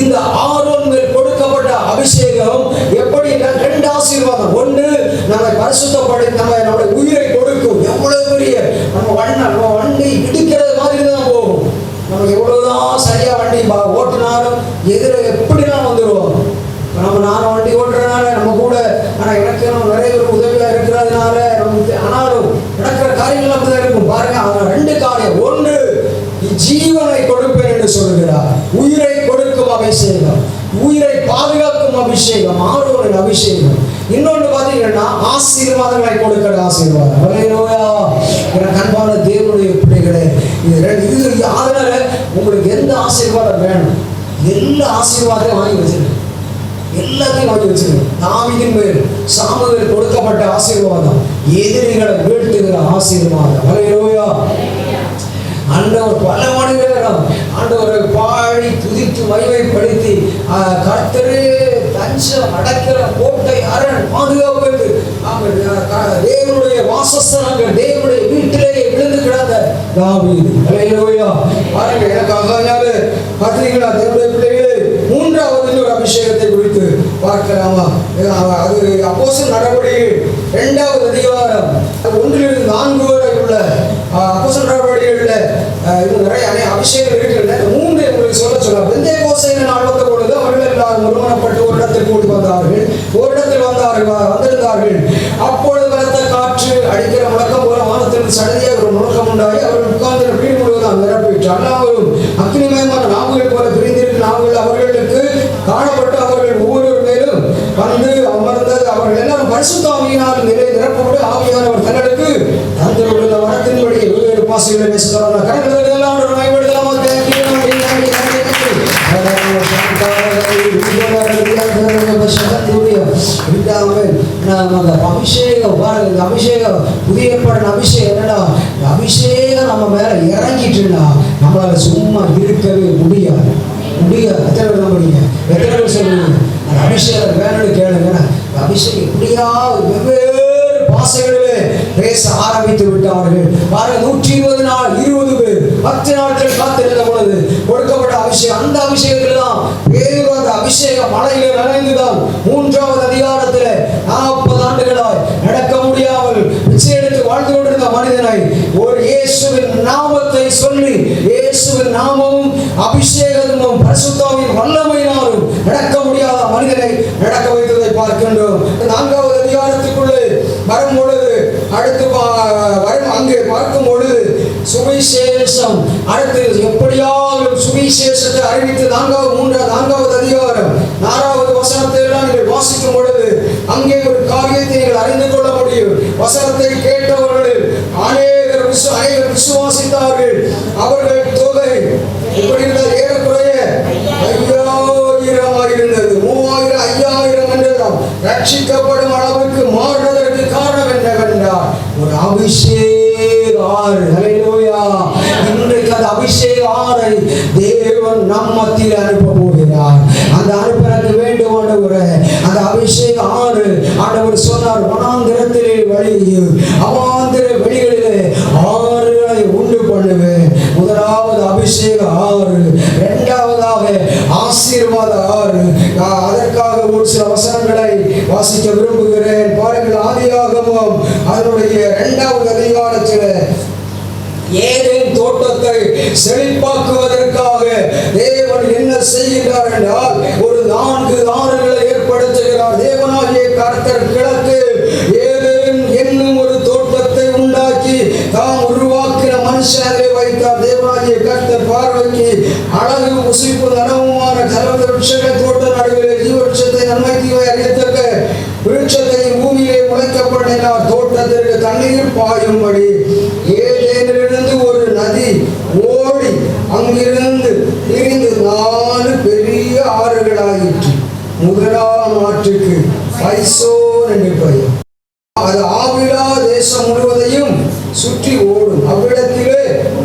இந்த ஆரோன் மேல் கொடுக்கப்பட்ட அபிஷேகம் எப்படி 2 ஆசீர்வாதம். ஒன்று, நம்மை பரிசுத்தப்படுத்தி நம்முடைய உயிரை கொடுக்கும். எவ்வளவு பெரிய நம்ம வண்டி இடிக்கிறது மாதிரி தான் போகும். நம்ம எவ்வளவுதான் சரியா வண்டி ஓட்டினாலும் எதிர எப்படிலாம் வந்துடுவோம். நானும் வண்டி ஓட்டுறேன், அபிஷேகம், ஆரோனின் அபிஷேகம். இன்னொன்று பார்த்தீங்கன்னா ஆசீர்வாதங்களை கொடுக்கிற ஆசீர்வாதம். ஹல்லேலூயா. அன்பான தேவனுடைய பிள்ளைகளே, இது அதனால உங்களுக்கு எந்த ஆசீர்வாதம் வேணும், எல்லா ஆசீர்வாதத்தையும் வாங்கி வச்சிருக்கேன், எல்லாத்தையும் வாங்கி வச்சிருக்கேன். தாவீதின் மேல் சாமுவேல் கொடுக்கப்பட்ட ஆசீர்வாதம், எதிரிகளை வீழ்த்துகிற ஆசீர்வாதம். ஹல்லேலூயா. ஆண்டவர் பல மணி நேரம் ஆண்டவரை பாடி துதித்து மகிமைப்படுத்தி கர்த்தரே தஞ்சம் அடைக்கிற கோட்டை அரண் பாதுகாப்பு தேவனுடைய வாசஸ்தலங்கள் தேவனுடைய வீட்டிலேயே விழுந்து கிடந்த தாவீது. ஹல்லேலூயா. பாருங்க, எனக்காக பார்த்தீங்களா தேவனுடைய பிள்ளைகளே, மூன்றாவது ஒரு அபிஷேகத்தை குறித்து பார்க்கலாமா? அது அப்போஸ்தலர் நடவடிக்கைகள் 2வது அதிகாரம் 1-4 வரை உள்ள அப்போஸ்தலர் நடவடிக்கைகள்ல இன்னும் நிறைய அபிஷேகம் இருக்கிறது. 3 உங்களுக்கு சொல்ல பெந்தேகோஸ்தே நாள் வந்த பொழுது அவர்கள் எல்லாரும் ஒருமனப்பட்டு ஒரு இடத்தில் கூடி வந்தார்கள். வந்திருந்தார்கள். அப்பொழுது பலத்த காற்று அடிக்கிற முழக்கம் போல வானத்தில் சடதியாக ஒரு முழக்கம் உண்டாகி அவர்கள் உட்கார்ந்து வீடு முழுவதும் நிரப்பிட்டு எல்லாரும் அக்னிமயமான நாவுகள் போல பிரிந்திருக்கும் நாவுகள் அவர்களுக்கு காணப்பட்டு அவர்கள் ஒவ்வொரு மேலும் வந்து அமர்ந்தது. அவர்கள் எல்லாரும் பரிசுத்த ஆவியினால் நிரப்பப்பட்டு ஆவியானவர் தங்களுக்கு தந்திருந்த வரத்தின்படி வெவ்வேறு பாசைகளை பேசுகிறார். கரங்கள் எல்லாம் மேம்படுத்தலாமா? அபிஷேகம் பாருங்க, இந்த அபிஷேகம் புதிய ஏற்பாடு அபிஷேகம் என்னன்னா, அபிஷேகம் நம்ம மேல இறங்கிட்டுன்னா நம்மளால சும்மா இருக்கவே முடியாது. எத்தனை பேர் நம்புறீங்க? எத்தனை பேர் சொல்லுவீங்க அந்த அபிஷேகம் வேணும்னு கேளுங்க. அபிஷேகம் எப்படியா வெவ்வேறு பாசைகளிலே பேச ஆரம்பித்து விட்டார்கள். 120 நாள் 20 பேர் 10 நாட்கள் காத்திருந்த பொழுது கொடுக்கப்பட்ட அபிஷேகம், அந்த அபிஷேகத்தில் தான் பேர் அந்த அபிஷேக மலையில நனைந்துதான் 3வது அதிகாரத்தில் 40 ஆண்டுகளாய் நடக்க முடியாமல் பிச்சை எடுத்து வாழ்ந்து கொண்டிருந்த மனிதனை ஒரு இயேசுவின் நாமத்தை சொல்லி, இயேசுவின் நாமமும் அபிஷேகமும் பரிசுத்தாவின் வல்லமையினாலும் நடக்க முடியாத மனிதனை நடக்க வைத்ததை பார்க்கின்றோம். 4வது அதிகாரத்துக்குள்ளே வரும் பொழுது அடுத்து அங்கே பார்க்கும் பொழுது சுவிசேஷம் அடுத்து எப்படியாவது சுவிசேஷத்தை அறிவித்து 4வது அதிகாரம் 4வது வசனத்தை எல்லாம் நீங்கள் வாசிக்கும் பொழுது அங்கே ஒரு காரியத்தை நீங்கள் அறிந்து கொள்ள முடியும். வசனத்தை கேட்டவர்களில் அநேகர் விசுவாசித்தார்கள். அவர்கள் தொகை எப்படி இருந்தது? ஏறக்குறைய 5000 இருந்தது. 3000 5000 என்றெல்லாம் ரட்சிக்கப்படும் அளவுக்கு மாறுவதற்கு காரணம் என்னவென்றால் ஒரு அபிஷேக ஆறு. ஹல்லேலூயா. இன்றைக்கு அந்த அபிஷேக ஆறை தேவன் நம் மத்தியில் அனுப்ப போகிறார். அந்த அனுப்ப வேண்டும் ஆண்டவரே. அந்த அபிஷேக ஆறு ஆண்டவர் சொன்னார், வனாந்திரத்திலே வழியும் அவாந்திர வெளிகளிலே ஆறுகளை உண்டு பண்ணுவேன். முதலாவது அபிஷேக ஆறு, 2வதாக ஆசீர்வாத ஆறு. அதற்காக ஒரு சில வசனங்களை வாசிக்க விரும்புகிறேன். பாருங்கள், ஆதியாகமம் அதனுடைய 2வது அதிகாரத்தில் ஏதேன் தோட்டத்தை செழிப்பாக்குவதற்காக தேவன் என்ன செய்கிறார் என்றால் ஒரு 4 ஆறுகளை ஏற்படுத்துகிறார். தேவனாகிய கர்த்தர் கிழக்கு ஏதேன் என்னும் ஒரு தோட்டத்தை உண்டாக்கி தாம் உருவாக்கின மனுஷனை வைத்தார். தேவனாகிய கர்த்தர் பார்வைக்கு அழகு உசிப்பு நனவுமான கலந்த விருட்சங்கள் தோட்ட நடுவிலே ஜீவவிருட்சத்தை நன்மை தீமை அறியத்தக்க விருட்சத்தை பூமியிலே முளைக்கப்படினார். தோட்டத்திற்கு தண்ணீர் பாயும்படி ஏதேனிலிருந்து ஒரு நதி ஓடி அங்கிருந்து பிரிந்து 4 பெரிய ஆறுகளாயிற்று. முதலாம் ஆற்றுக்கு பைசோன் என்று பெயர். அது ஆவிலா தேசம் முழுவதையும் சுற்றி ஓடும். அவ்விடத்திலே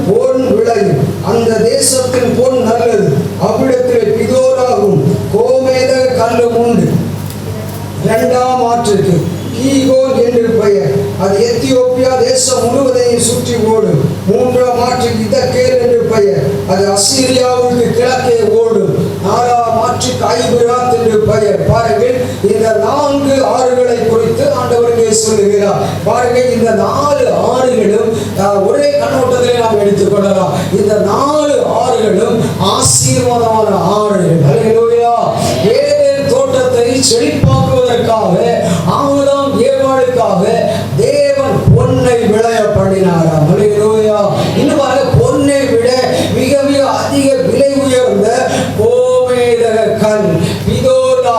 பொன் விளையும். அந்த தேசத்தின் பொன் நல்லது. அவ்விடத்திலே பிதோராகும் கோமேத கல்லும் உண்டு. 2ஆம் ஆற்றுக்கு கீகோன் என்று பெயர். அது எத்தியோப்பியா தேசம் முழுவதையும் சுற்றி ஓடும். 3ஆம் ஆற்றுக்கு இதக்கேல் என்று பெயர். அது அசீரியாவுக்கு கிழக்கே ஓடும். 4ஆம் ஆற்றுக்கு ஐபிராத் என்று பெயர். பாருங்கள், இந்த 4 ஆறுகளை குறித்து ஆண்டவர் சொல்லுகிறார். பாருங்கள், இந்த 4 ஆறுகளும் ஒரே கண்ணோட்டத்தில் நாம் எடுத்துக்கொள்ளலாம். இந்த 4 ஆறுகளும் ஆசீர்வாதமான ஆறுகள். ஹல்லேலூயா. ஏதேன் தோட்டத்தை செழிப்பாக்குவதற்காக ஆதாம் ஏவாளுக்காக தேவன் பொன்னை விளைய பண்ணினாராம். ஹல்லேலூயா. இன்னும் பொன்னை விட மிக மிக அதிக விலை உயர்ந்த கோமேதக கல் பிதோரா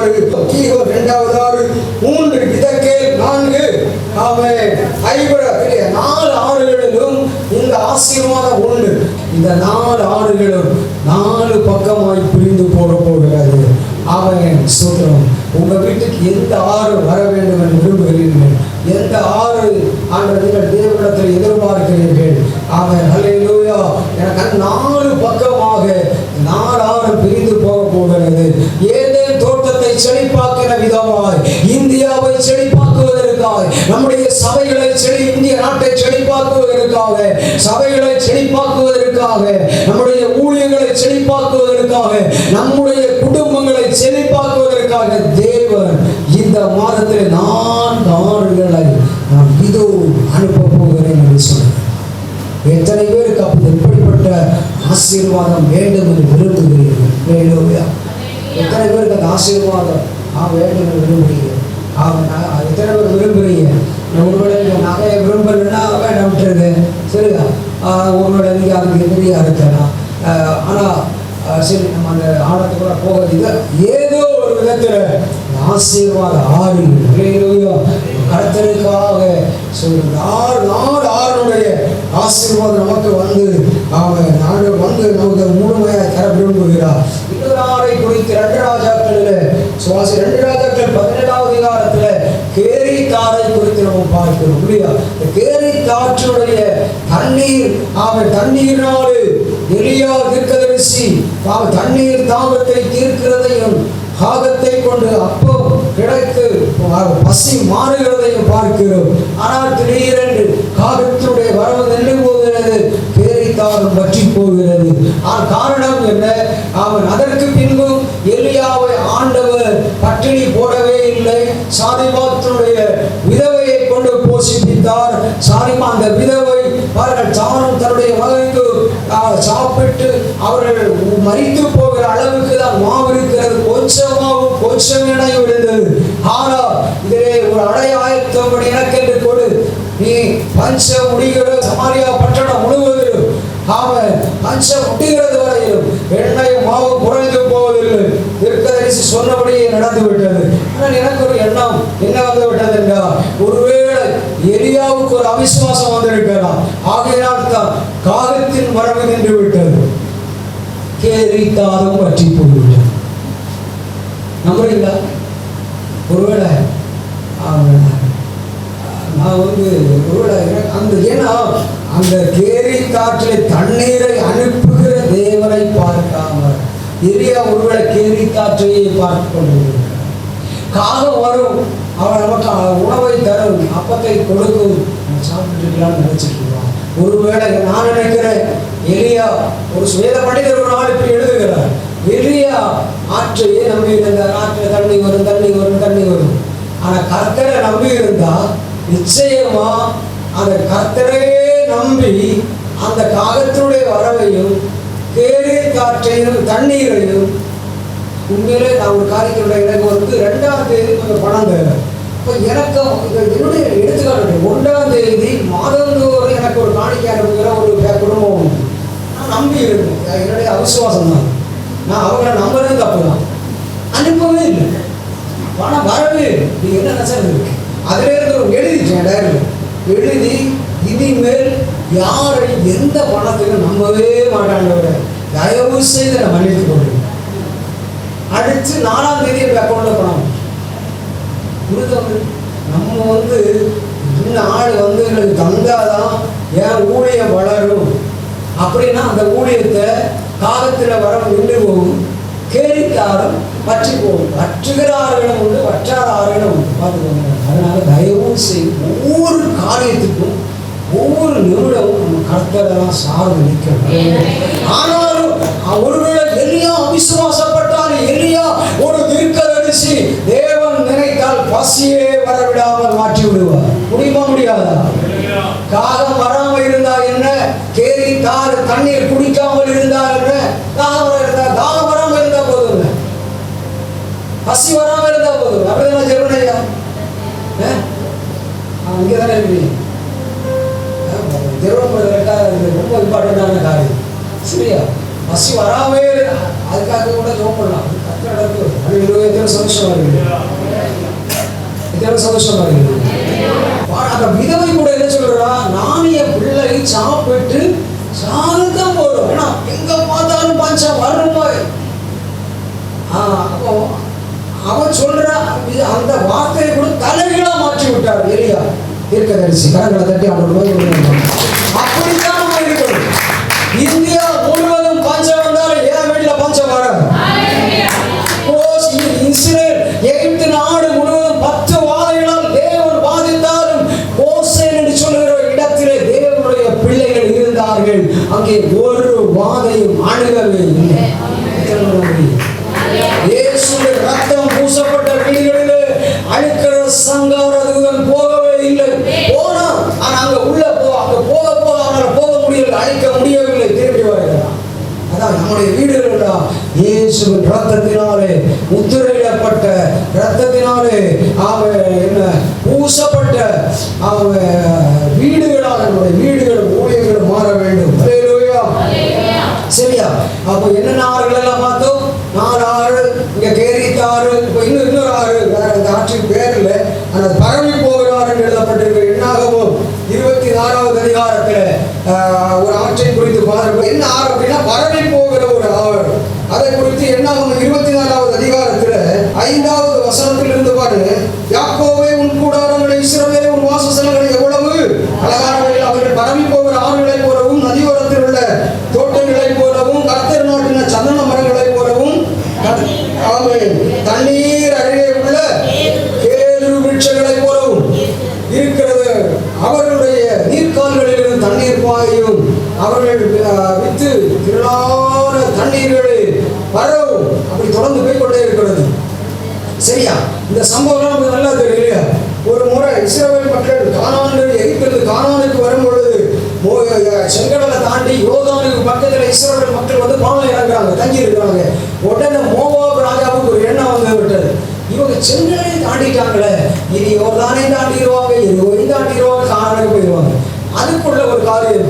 ஆறு, கீவர் 2வது ஆறு, 3 இதக்கேல் 4 ஆமென் ஐபிரா 4 ஆறுகளிலும் இந்த ஆசீர்வாதம் உண்டு. இந்த 4 ஆறுகளும் 4 பக்கமாய் பிரிந்து போக போகிறது. ஆமென் ஸ்தோத்திரம். உங்க வீட்டுக்கு எந்த ஆறு வர வேண்டும் என்று விரும்புகிறீர்கள்? எந்த ஆறு நீங்கள் தேவனிடத்தில் எதிர்பார்க்கிறீர்கள்? ஆமென் ஹல்லேலூயா. எனக்கு 4 பக்கமாக 4 ஆறு பிரிந்து போக போகிறது. ஏதேன் தோட்டத்தை செழிப்பாக்கின விதமாய் இந்தியாவை செழிப்பாக்குவதற்காக, நம்முடைய சபைகளை இந்திய நாட்டை செழிப்பாக்குவதற்காக, சபைகளை செழிப்பாக்குவதற்காக, நம்முடைய ஊழியர்களை செழிப்பாக்குவதற்காக, நம்முடைய குடும்பங்களை செழிப்பாக்குவதற்காக தேவன் இந்த மாதத்தில் 4 ஆறுகளை நான் இதோ அனுப்ப போகிறேன் என்று சொன்னார். எத்தனை பேருக்கு அப்படி எப்படிப்பட்ட ஆசீர்வாதம் வேண்டும் என்று விரும்புகிறீர்கள்? எத்தனை பேருக்கு அந்த ஆசீர்வாதம் வேண்டும் என்று விரும்புகிறீர்கள்? எத்தனை பேர் விரும்புகிறீங்க? ஒருவேளை நகையை விரும்பலைன்னா வேண்டாம் விட்டுருங்க, சரியா? ஒருவேளை நீங்கள் அதுக்கு எதிரியாக இருக்கலாம். ஆனால் சரி, நம்ம அந்த ஆழத்துக்குள்ள போகிறது. ஏதோ ஒரு விதத்தில் ஆசீர்வாத ஆறு கர்த்தருக்காக ஆறுடைய ஆசீர்வாதம் நமக்கு வந்து நாங்கள் வந்து நமக்கு முழுமையாக தர விரும்புகிறார். இன்னொரு ஆறை குறித்து 2 ராஜாக்களில் 2 ராஜாக்கள் 17வது அதிகாரத்தில் கேரித்தாரை குறித்து நம்ம பார்க்கிறோம் இல்லையா? கேரித்தாற்றுடைய தண்ணீர்னாலே எலியா தீர்க்கதரிசி தண்ணீர் தாகத்தை தீர்க்கிறதையும் காகத்தை கொண்டு அப்பம் கிடைத்து பசி மாறுகிறதையும் பார்க்கிறோம். ஆனால் திடீரென்று காகத்தினுடைய வரவு நின்று போகிறது, கேரித்தாரும் பற்றி போகிறது. காரணம் என்ன? அவன் அதற்கு பின்பு எலியாவை ஆண்டவர் பட்டினி போடவே இல்லை. சாரிபாத்தினுடைய விதவையை கொண்டு போஷிப்பித்தார். சாரிமா அந்த விதவை தானும் தன்னுடைய மகனுக்கு சாப்பிட்டு அவர்கள் மரித்து போகிற அளவுக்கு தான் மாவு இருக்கிறது. கொஞ்சம் இணையும் இருந்தது. ஆனால் இதிலே ஒரு அடைய ஆயத்தம் எனக்கு என்று கொடு, நீ பஞ்ச முடிகிற சமாரியா பட்டணம் முழுவதிலும் பஞ்சம் முடிகிறது வரையிலும் எண்ணெய் மாவு குறைந்து போவதில்லை. தீர்க்கதரிசி சொன்னபடியே நடந்து விட்டது. ஆனால் எனக்கு ஒரு எண்ணம் என்ன வந்து விட்டது என்றால், ஒருவேளை எலியாவுக்கு ஒரு அவிசுவாசம் வந்திருக்கலாம். ஆகையினால் தான் காகத்தின் வரவு நின்று விட்டது, கேரித்தாரும் பற்றி போய்விட்டது. நம்புறீங்களா? ஒருவேளை நான் ஒருவேளை அந்த ஏன்னா அந்த கேரி காற்றில் தண்ணீரை அனுப்புகிற தேவனை பார்க்காமல் எலியா ஒருவேளை கேரி காற்றையே பார்த்து கொண்டிருக்கிறார். காகம் வரும், அவன் நமக்கு உணவை தரும், அப்பத்தை கொடுக்கும், சாப்பிட்டுக்கலாம்னு நினைச்சிருக்கிறான். ஒருவேளை நான் நினைக்கிறேன் எலியா ஒரு வேத மனிதர் ஒரு நாள் இப்படி எழுதுகிறார். எலியா ஆற்றையே நம்பி இருந்தார். ஆற்றில் தண்ணி வரும். ஆனால் கர்த்தரை நம்பி இருந்தா நிச்சயமா அந்த கர்த்தரையே நம்பி அந்த காகத்தினுடைய வரவையும் கேரி காற்றையும் தண்ணீரையும் உண்மையிலே நான் ஒரு காரியத்தினுடைய எனக்கு 2ஆம் தேதி கொஞ்சம் பணம் தேவை. இப்போ எனக்கு என்னுடைய எடுத்துக்காட்டு 1ஆம் தேதி மாதந்தோறும் எனக்கு ஒரு காணிக்கை அனுப்புகிற ஒரு குடும்பம் நான் நம்பி இருக்கேன். என்னுடைய அவிசுவாசம் தான். நான் அவங்கள நம்புறது தப்பு தான். அனுப்பவே இல்லை, பணம் வரவே நீ என்ன நசம் இருக்கு. அதில் இருக்கிற எழுதிட்டேன் டைரியில் எழுதி, இனிமேல் யாரை எந்த பணத்துக்கும் நம்பவே மாட்டாங்க, தயவு செய்து நான் மன்னித்து கொள்றேன். அடுத்து 4ஆம் தேதி எனக்கு அக்கௌண்ட்ல பணம் நம்ம இன்னும் ஆள் எனக்கு தந்தாதான் என் ஊழியம் வளரும். அப்படின்னா அந்த ஊழியத்தை காலத்தில் வர நின்று போகும், கேரித்தாரும் பற்றி போகும். வற்றுகிற ஆறுகளும் உண்டு, வற்றாத ஆறுகளும் உண்டு. பார்த்துக்கோங்க. அதனால தயவு செய்து ஒவ்வொரு காரியத்துக்கும் ஒவ்வொரு நிமிடமும் நம்ம கர்த்தரெல்லாம் சார்ந்து நிற்கணும். ஆனாலும் ஒருவேளை எலியா அவிசுவாசப்பட்டால், எலியா ஒரு தீர்க்கதரிசி தேவன் நினைத்தால் பசியே வரவிடாமல் மாற்றி விடுவார். முடியுமா? முடியாதா? காகம் வராமல் இருந்தா என்ன, கேரி தாறு தண்ணீர் குடிக்காமல் இருந்தா என்ன, தாகம் வராமல் இருந்தா போதும், பசி வராமல் இருந்தா போதும். அப்படிதான் ஜெர்மனியா இங்கதானே இருக்கீங்க. ரொம்ப இம்பார்ட்டன்டான காரியம், சரியா? பசி வராமே அதுக்காக கூட ஜோம் பண்ணலாம். எத்தனை சந்தோஷமா இருக்குது, எத்தனை சந்தோஷமா இருக்குது. அந்த விதவை கூட என்ன சொல்றா, நான் என் பிள்ளை சாப்பிட்டு சாகத்தான் போறோம், ஏன்னா எங்க பார்த்தாலும் பஞ்சம் வருமா. அப்போ அவன் சொல்ற அந்த வார்த்தையை கூட தலைகளா மாற்றி விட்டார் எலியா தீர்க்கதரிசி. கரங்களை தட்டி அவர்கள் அப்படித்தான் நம்ம இருக்கணும். இந்தியா முழுவதும் பஞ்சம் வந்தாலும் ஏன் வீட்டுல பஞ்சம் வர, இஸ்ரேல் எகிப்து நாடு முழுவதும் 10 வாதைகளால் தேவன் பாதித்தாலும் ஓசேன் என்று சொல்லுகிற இடத்திலே தேவனுடைய பிள்ளைகள் இருந்தார்கள். அங்கே ஒரு வாதையும் அணுகவே இல்லை. இயேசுவின் ரத்தம் பூசப்பட்ட வீடுகளிலே அழுக்கிற சங்காரதுடன் போகவே இல்லை. போனா ஆனா அங்க உள்ள அங்க போக அவனால போக முடியல, அழிக்க முடியவில்லை, திரும்பி வருகிறான். அதான் நம்முடைய வீடுகளா இயேசுவின் ரத்தத்தினாலே முத்திரையிடப்பட்ட ரத்தத்தினாலே அவன் என்ன பூசப்பட்ட அவன் வீடுகளாக நம்முடைய வீடுகள் ஊழியர்கள் மாற வேண்டும். சரியா? அப்ப என்னென்ன ஆறுகள் எல்லாம் பார்த்தோம், 4 ஆறு, இங்க கேரித் ஆறு, இப்ப இன்னொரு ஆறு, அந்த ஆற்றின் பேர் இல்லை, ஆனால் பரவி போகிறார் என்று எழுதப்பட்டிருக்கிற என்னாகவும் 24வது அதிகாரத்துல ஒரு ஆற்றை குறித்து பாருங்க. என்ன ஆறு அப்படின்னா பரவி போகிற ஒரு ஆறு. அதை குறித்து என்னாகும் 24வது அதிகாரத்துல 5வது வசனத்தில் இருந்து பாருங்க. யாக்கோபே உன் கூடாரங்களை, இஸ்ரவேலே உன் வாசஸ்தலங்களை எவ்வளவு அழகானவைகள், அவர்கள் பரவி போகிற ஆறுகளைப் போலவும் நதியோரத்தில் உள்ள தோட்டங்களைப் போலவும் கர்த்தர் நாட்டின சந்தன மரங்களைப் போலவும் தண்ணீர் அருகே உள்ள கேதுரு விருட்சங்களைப் போலவும் இருக்கிறது. அவர்களுடைய நீர்க்கால்களிலிருந்து தண்ணீர் பாயும், அவர்கள் வித்து திரளான தண்ணீர்களை பரவும். அப்படி தொடர்ந்து போய்கொண்டே இருக்கிறது. சரியா? இந்த சம்பவம் நமக்கு நல்லா தெரியலையா? ஒரு முறை இஸ்ரவேல் மக்கள் எகிப்திலிருந்து கானானுக்கு வரும் பொழுது செங்கடலை தாண்டி யோர்தானுக்கு பக்கத்தில் இஸ்ரவேல் மக்கள் வந்து பாலம் இறங்குறாங்க, தங்கி இருக்கிறாங்க. உடனே மோவாப் ராஜாவுக்கு ஒரு எண்ணம் வந்து விட்டது, இவங்க செங்கடலை தாண்டிட்டாங்களே, இனி யோர்தானை தாண்டிடுவாங்க, இனி தாண்டிடுவாங்க, கானானுக்கு போயிடுவாங்க. அதுக்குள்ள ஒரு காரியம்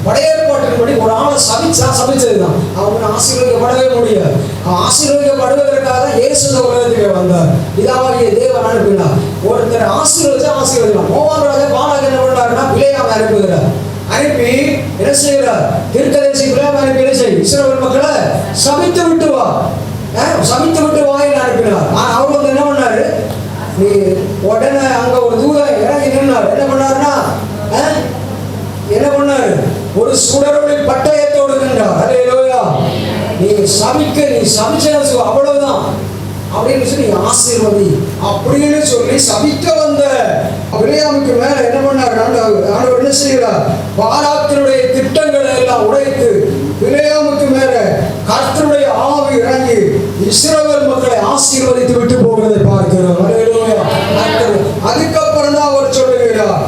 படையேற்பாட்டின்படி ஒரு ஆளை சபிச்சதுதான். அவங்க ஆசீர்வதிக்கப்படவே முடியாது. அவன் ஆசீர்வதிக்கப்படுவதற்காக இயேசு உலகத்துக்கு வந்தார். இதாகிய தேவன் அனுப்பினார். ஒருத்தர் ஆசீர்வதிக்கலாம். மோவாப் ராஜா பாலாக் என்ன பண்றாருன்னா பிலேயாமை அனுப்புகிறார். அனுப்பி என்ன செய்கிறார், தீர்க்கதரிசி பிலேயாமை அனுப்பி என்ன செய்ய, இஸ்ரவேல் மக்களை சபித்து விட்டு வா, சபித்து விட்டு வாயில் அனுப்பினார். ஆனா அவர் வந்து என்ன பண்ணாரு, நீ உடனே அங்க ஒரு தூதன் இறங்கி நின்றார். என்ன பண்ணாருன்னா என்ன பண்ணாரு, ஒரு சுடரொளி பட்டயத்தோடு நின்றார். அல்லேலூயா. நீ சபிச்ச அவ்வளவுதான் அப்படின்னு சொல்லி ஆசீர்வதி அப்படின்னு சொல்லி சபிக்க வந்த பிலேயாமுக்கு மேல என்ன பண்ணார், ஆண்டவர் என்ன செய்கிறார், பாலாக்கினுடைய திட்டங்களை எல்லாம் உடைத்து பிலேயாமுக்கு மேல கர்த்தருடைய ஆவி இறங்கி இஸ்ரவேல் மக்களை ஆசீர்வதித்து விட்டு போகிறதை பார்க்கிறோம். அல்லேலூயா. அதுக்கப்புறம் தான் அவர் சொல்லுகிறார்,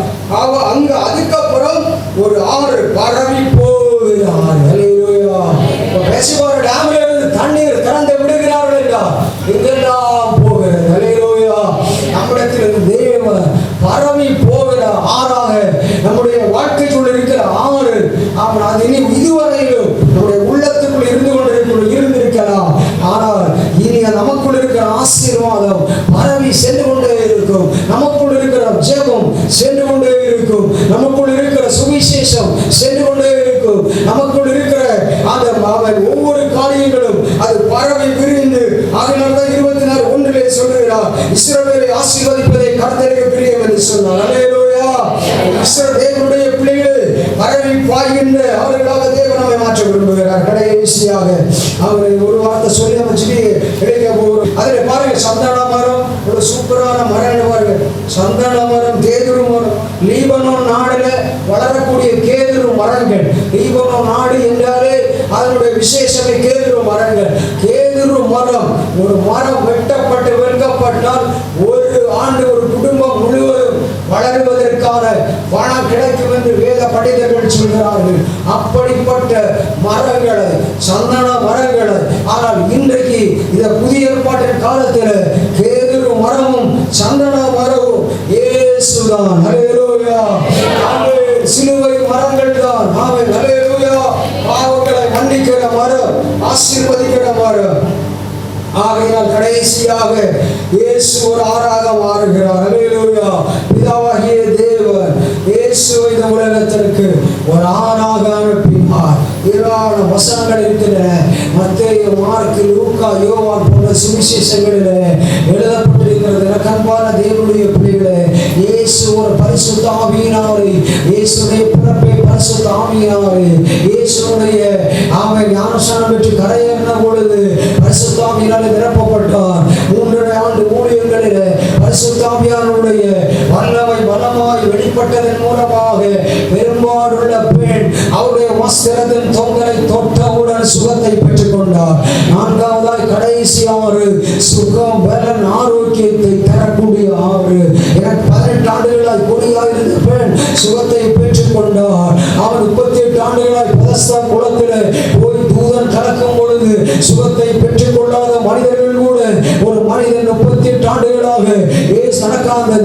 அங்க அதுக்கப்புறம் ஒரு ஆறு பரவி போகுது ஆறு. அல்லேலூயா. பேசிவார் டேம்ல இருந்து தண்ணீர் திறந்து விடுகிறார்கள் என்றார், எங்கெல்லாம் போகிறது. அல்லேலூயா. நம்மிடத்திலிருந்து தேவன் பரவி போகிற ஆறாக நம்முடைய வாழ்க்கைக்குள் இருக்கிற ஆறு. அவன் அது இனி இதுவரையிலும் நம்முடைய உள்ளத்துக்குள் இருந்திருக்கலாம். ஆனால் இனி நமக்குள் இருக்கிற ஆசீர்வாதம் பரவி சென்று கொண்டே இருக்கும். நமக்குள் இருக்கிற ஜெபம் சென்று கொண்டே இருக்கும். நமக்குள் இருக்கிற சுவிசேஷம் சென்று கொண்டே இருக்கும். நமக்குள் இருக்கிற அந்த ஒவ்வொரு காரியங்களும் அது பரவி விரிந்து, அதனால்தான் 24:1 சொல்லுகிறார், இஸ்ரவேலை ஆசீர்வதிப்பதை கர்த்தருக்கு பிரியம் என்று சொன்னார். அல்லேலூயா. தேவனுடைய பிள்ளைகள் பரவி பாய்கின்ற அவர்களாக தேவன் நம்மை மாற்ற விரும்புகிறார். கடைசியாக அவரை ஒரு வார்த்தை சொல்லி அமைச்சு கிடைக்க போகிறோம். அதில் பாருங்க, சந்தன மரம் ஒரு சூப்பரான மரம் பாருங்க. சந்தன மரம், கேதுரு மரம், லீபனோன் நாடுல வளரக்கூடிய கேதுரு மரங்கள். லீபனோன் நாடு என்றாலே அதனுடைய விசேஷமே கேதுரு மரங்கள். கேதுரு மரம், ஒரு மரம் வெட்டப்பட்டு வெட்கப்பட்டால் ஒரு ஆண்டு ஒரு குடும்பம் முழுவதும் வளருவதற்கான பணம் கிடைக்கும் என்று வேத பண்டிதர்கள் சொல்கிறார்கள். அப்படிப்பட்ட மரங்களை, சந்தன மரங்களை, ஆனால் இன்றைக்கு இந்த புதிய ஏற்பாட்டின் காலத்தில் கேதுரு மரமும் சந்தன மரமும் இயேசுதான். அல்லேலூயா. சிலுவை மரங்கள் தான். அல்லேலூயா. பாவங்களை மன்னிக்கிற மரம், ஆசீர்வதிக்கிற மரம். ஆகையால் கடைசியாக இயேசு ஒரு ஆறாக மாறுகிறார். அல்லேலூயா. பிதாவாகிய தேவன் இயேசுவை இந்த உலகத்திற்கு ஒரு ஆறாக அனுப்பினார். ஏராள வசனங்கள் இருக்கின்றன. மத்தேயு, மார்க்கு, லூக்கா, யோவான் போன்ற சுவிசேஷங்களிலே எழுதப்பட்டிருக்கிறது. அன்பான தேவனுடைய பிள்ளைகளே, இயேசு ஒரு பரிசுத்த ஆவியினாலே, இயேசுடைய பிறப்பை பரிசுத்த ஆவியினாலே, இயேசுடைய ஞானஸ்நானம் பெற்று கரையேறின பொழுது பரிசுத்த ஆவியினாலே நிரப்பப்பட்டார். 3.5 ஆண்டு ஊழியங்களிலே பரிசுத்த ஆவியானவருடைய வல்லமை பலமாய் வெளிப்பட்டதன் மூலமாக பெரும்பாடுள்ள பெண் அவருடைய வஸ்திரத்தின் தொங்கலை தொட்டவுடன் சுகத்தை பெற்றுக் கொண்டார். 4வதாய் கடைசி ஆறு சுகம், பலன், ஆரோக்கியத்தை தரக்கூடிய ஆறு. 18 ஆண்டுகளாய் கொடியாய் இருந்த பெண் சுகத்தை பெற்றுக் கொண்டார். அவன் 38 ஆண்டுகளாய் பதஸ்தா குளத்திலே போய் தூதன் கலக்கும் பொழுது சுகத்தை பெற்றுக் கொள்ளாத மனிதர்கள் கூட ஒரு மனிதன் 38 ஆண்டுகளாக இயேசு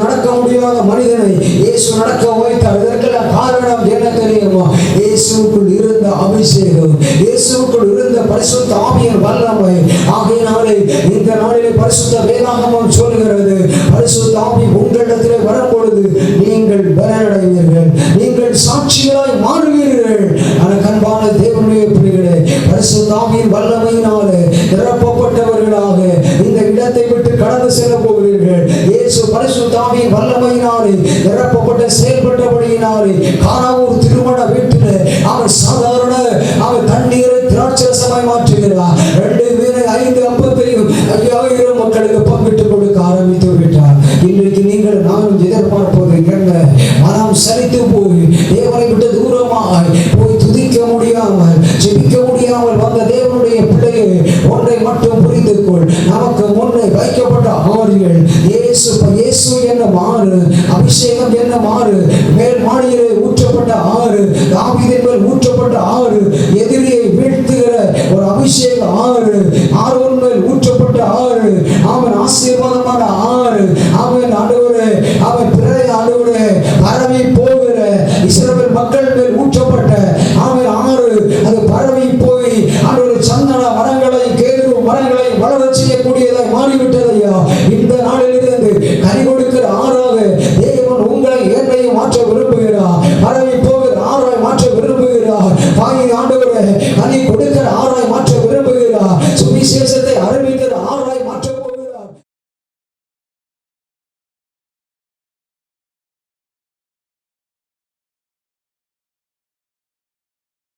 நடக்க முடியாத மனிதனை இயேசு நடக்க வைத்தார். இதற்கெல்லாம் காரணம் என்ன தெரியுமா? இயேசுக்குள் இருந்த அபிஷேகம், இயேசுக்குள் இருந்த பரிசுத்த ஆவியின் வல்லமை. ஆகையினாலே இந்த நாளிலே பரிசுத்த வேதாகமம் சொல்கிறது, பரிசுத்த ஆவி உங்களிடத்திலே வரும் பொழுது நீங்கள் பலனடைவீர்கள், நீங்கள் சாட்சிகளாய் மாறுவீர்கள். அன்பான தேவனுடைய பிள்ளைகளே, பரிசுத்த ஆவியின் வல்லமையினாலே நிரப்பப்பட்டவர்களாக இந்த இடத்தை விட்டு கடந்து செல்ல போகிறீர்கள். இயேசு பரிசுத்த ஆவியின் வல்லமையினாலே நிரப்பப்பட்ட செயல்பட்டபடியினாலே கானாவூர் திருமண வீட்டிலே அவர் சாதாரண அவர் தண்ணீரை திராட்சரசமாய் மாற்றுகிறார். 2 மீனை 5 அப்பத்தையும் 5000 மக்களுக்கு பங்கிட்டு கொடுக்க ஆரம்பித்து விட்டார். இன்றைக்கு நீங்கள் நானும் எதிர்பார்ப்பது என்ன? மனம் சலித்து போய் தேவனை விட்டு தூரமாய் போய் துதிக்க முடியாமல் ஜெபிக்க முடியாமல் வந்த தேவனுடைய பிள்ளையை ஒன்றை மட்டும் புரிந்து கொள். நமக்கு முன்னே வைக்கப்பட்ட ஆறுகள் இயேசு என்ன மாறு, அபிஷேகம் என்ன மாறு, மேல் மாடியிலே ஊற்றப்பட்ட ஆறு, தாவீதின் மேல் ஊற்றப்பட்ட ஆறு, எதிரியை வீழ்த்துகிற ஒரு அபிஷேக ஆறு, ஆரோன் மேல் ஊற்றப்பட்ட ஆறு, அவன் ஆசீர்வாதமான ஆறு, அவன் ஆண்டவரே அவன் பிறரை ஆண்டவரே பரவி போகிற இஸ்ரவேல் மக்கள் மேல் ஊற்றப்பட்ட அவன் ஆறு, அது பரவி போய் ஆண்டவரே சந்தன மரங்களை கேதுரு மரங்களை வளர செய்யக்கூடியதாய் மாறிவிட்டது.